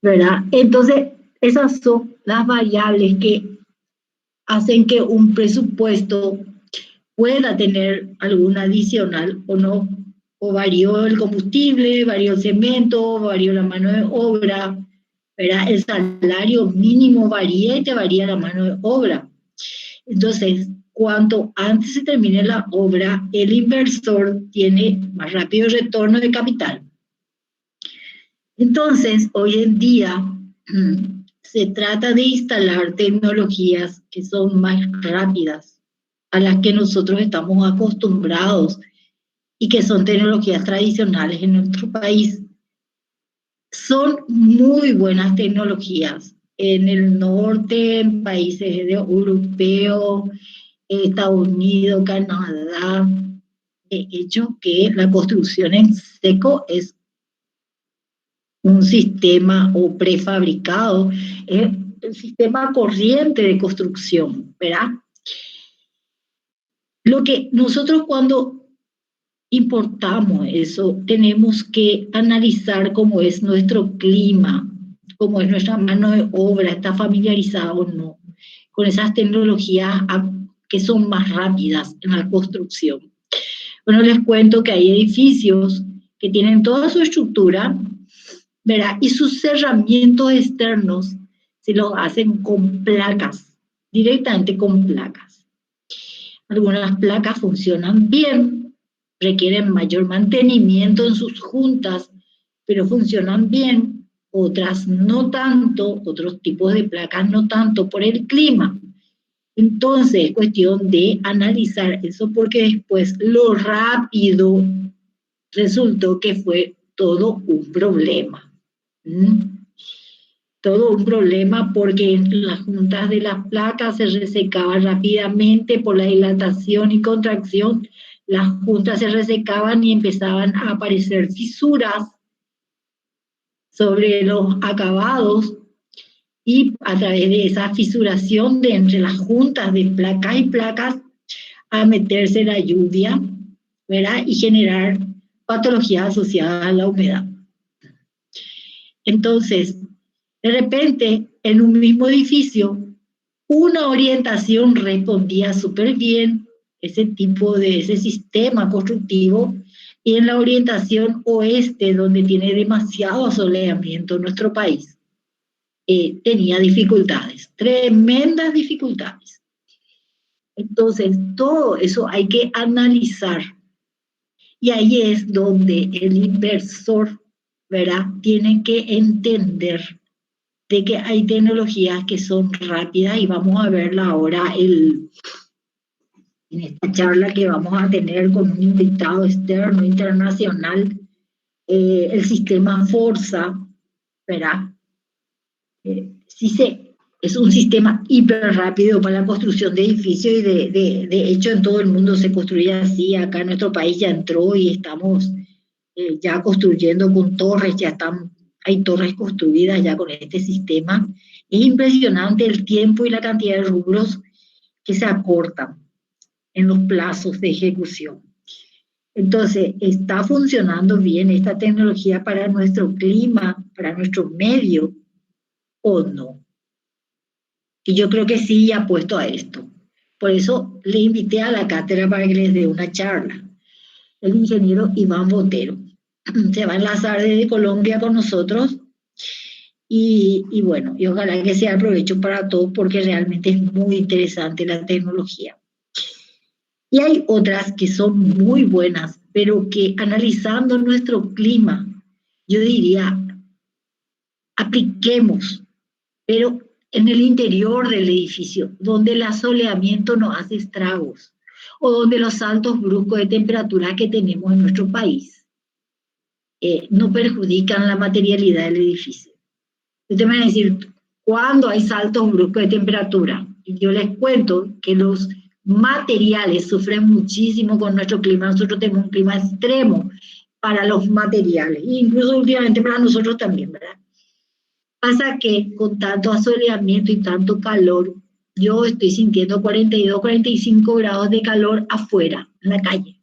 ¿verdad? Entonces, esas son las variables que hacen que un presupuesto pueda tener algún adicional o no, o varió el combustible, varió el cemento, varió la mano de obra, ¿verdad? El salario mínimo varía y te varía la mano de obra. Entonces, cuanto antes se termine la obra, el inversor tiene más rápido retorno de capital. Entonces, hoy en día se trata de instalar tecnologías que son más rápidas a las que nosotros estamos acostumbrados y que son tecnologías tradicionales en nuestro país. son muy buenas tecnologías. En el norte, en países europeos, Estados Unidos, Canadá, de hecho que la construcción en seco es un sistema o prefabricado, es el sistema corriente de construcción, ¿verdad? Lo que nosotros cuando importamos eso, tenemos que analizar cómo es nuestro clima, cómo es nuestra mano de obra, está familiarizada o no con esas tecnologías que son más rápidas en la construcción. Bueno, les cuento que hay edificios que tienen toda su estructura, ¿verdad? Y sus cerramientos externos se los hacen con placas, directamente con placas. Algunas placas funcionan bien, requieren mayor mantenimiento en sus juntas, pero funcionan bien. Otras no tanto, otros tipos de placas no tanto por el clima. Entonces es cuestión de analizar eso porque después lo rápido resultó que fue todo un problema. Todo un problema porque en las juntas de las placas se resecaban rápidamente por la dilatación y contracción. Las juntas se resecaban y empezaban a aparecer fisuras sobre los acabados y a través de esa fisuración de entre las juntas de placas y placas a meterse la lluvia, ¿verdad? Y generar patologías asociadas a la humedad. Entonces, de repente, en un mismo edificio, una orientación respondía súper bien ese sistema constructivo, y en la orientación oeste, donde tiene demasiado asoleamiento en nuestro país, tenía dificultades, tremendas dificultades. Entonces, todo eso hay que analizar. Y ahí es donde el inversor, ¿verdad?, tiene que entender de que hay tecnologías que son rápidas, y vamos a verla ahora en esta charla que vamos a tener con un invitado externo, internacional, el sistema Forza, ¿verdad? Es un sistema hiper rápido para la construcción de edificios y de hecho en todo el mundo se construye así. Acá en nuestro país ya entró y estamos ya construyendo con torres, hay torres construidas ya con este sistema. Es impresionante el tiempo y la cantidad de rubros que se acortan en los plazos de ejecución. Entonces, ¿está funcionando bien esta tecnología para nuestro clima, para nuestro medio o no? Y yo creo que sí apuesto a esto. Por eso le invité a la cátedra para que les dé una charla. El ingeniero Iván Botero se va a enlazar desde Colombia con nosotros y bueno, y ojalá que sea de provecho para todos porque realmente es muy interesante la tecnología. Y hay otras que son muy buenas, pero que analizando nuestro clima, yo diría, apliquemos, pero en el interior del edificio, donde el asoleamiento no hace estragos, o donde los saltos bruscos de temperatura que tenemos en nuestro país no perjudican la materialidad del edificio. Ustedes me van a decir, ¿cuándo hay saltos bruscos de temperatura? Y yo les cuento que los materiales sufren muchísimo con nuestro clima. Nosotros tenemos un clima extremo para los materiales, incluso últimamente para nosotros también, ¿verdad? Pasa que con tanto asoleamiento y tanto calor, yo estoy sintiendo 42, 45 grados de calor afuera, en la calle.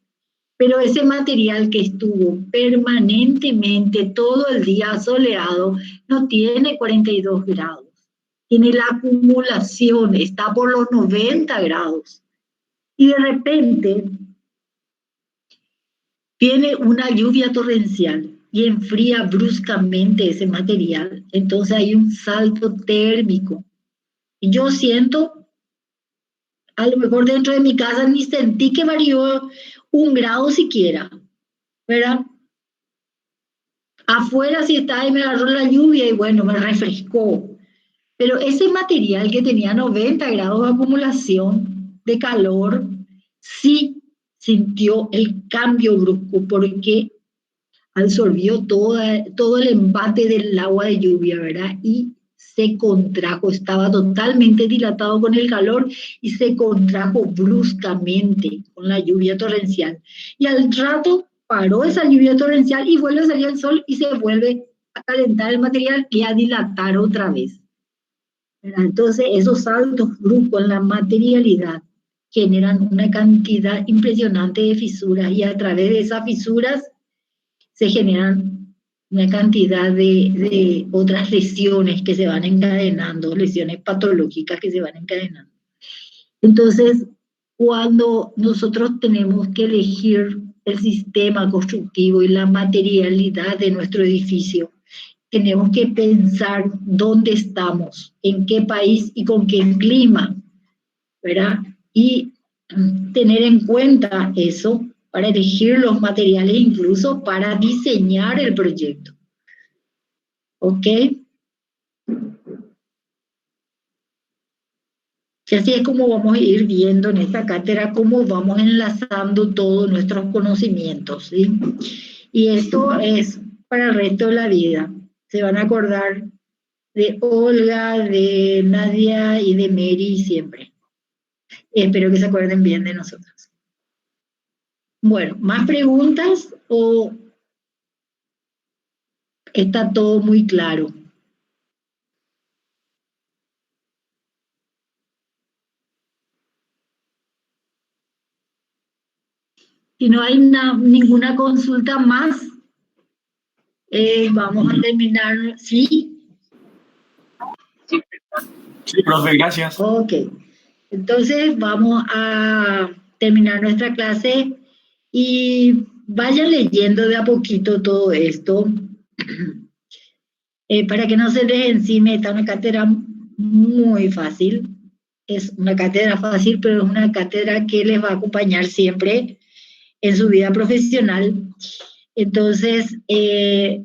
Pero ese material que estuvo permanentemente todo el día asoleado no tiene 42 grados. Tiene la acumulación, está por los 90 grados. Y de repente viene una lluvia torrencial y enfría bruscamente ese material. Entonces hay un salto térmico. Y yo siento, a lo mejor dentro de mi casa ni sentí que varió 1 grado siquiera, ¿verdad? Afuera sí estaba y me agarró la lluvia y bueno, me refrescó. Pero ese material que tenía 90 grados de acumulación de calor, sí sintió el cambio brusco porque absorbió todo el embate del agua de lluvia, ¿verdad? Y se contrajo, estaba totalmente dilatado con el calor y se contrajo bruscamente con la lluvia torrencial. Y al rato paró esa lluvia torrencial y vuelve a salir el sol y se vuelve a calentar el material y a dilatar otra vez, ¿verdad? Entonces, esos saltos bruscos en la materialidad generan una cantidad impresionante de fisuras y a través de esas fisuras se generan una cantidad de otras lesiones que se van encadenando, lesiones patológicas que se van encadenando. Entonces, cuando nosotros tenemos que elegir el sistema constructivo y la materialidad de nuestro edificio, tenemos que pensar dónde estamos, en qué país y con qué clima, ¿verdad? Y tener en cuenta eso para elegir los materiales, incluso para diseñar el proyecto. ¿Ok? Y así es como vamos a ir viendo en esta cátedra cómo vamos enlazando todos nuestros conocimientos, ¿sí? Y esto es para el resto de la vida. Se van a acordar de Olga, de Nadia y de Mary siempre. Espero que se acuerden bien de nosotros. Bueno, ¿más preguntas o está todo muy claro? Si no hay ninguna consulta más, vamos a terminar. ¿Sí? Sí, profe, gracias. Ok. Entonces vamos a terminar nuestra clase y vayan leyendo de a poquito todo esto para que no se les encime. Está una cátedra muy fácil. Es una cátedra fácil, pero es una cátedra que les va a acompañar siempre en su vida profesional. Entonces, es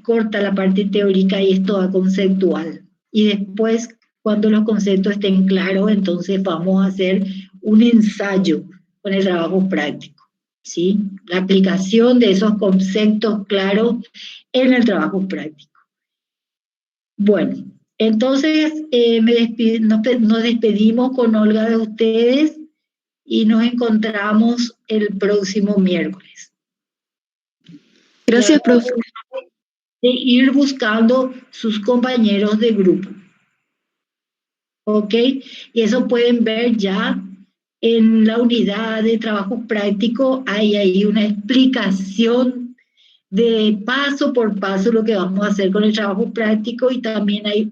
corta la parte teórica y es toda conceptual. Y después, cuando los conceptos estén claros, entonces vamos a hacer un ensayo con el trabajo práctico, ¿sí? La aplicación de esos conceptos claros en el trabajo práctico. Bueno, entonces nos despedimos con Olga de ustedes y nos encontramos el próximo miércoles. Gracias, profe. De ir buscando sus compañeros de grupo. ¿Ok? Y eso pueden ver ya en la unidad de trabajo práctico. Hay ahí una explicación de paso por paso lo que vamos a hacer con el trabajo práctico y también hay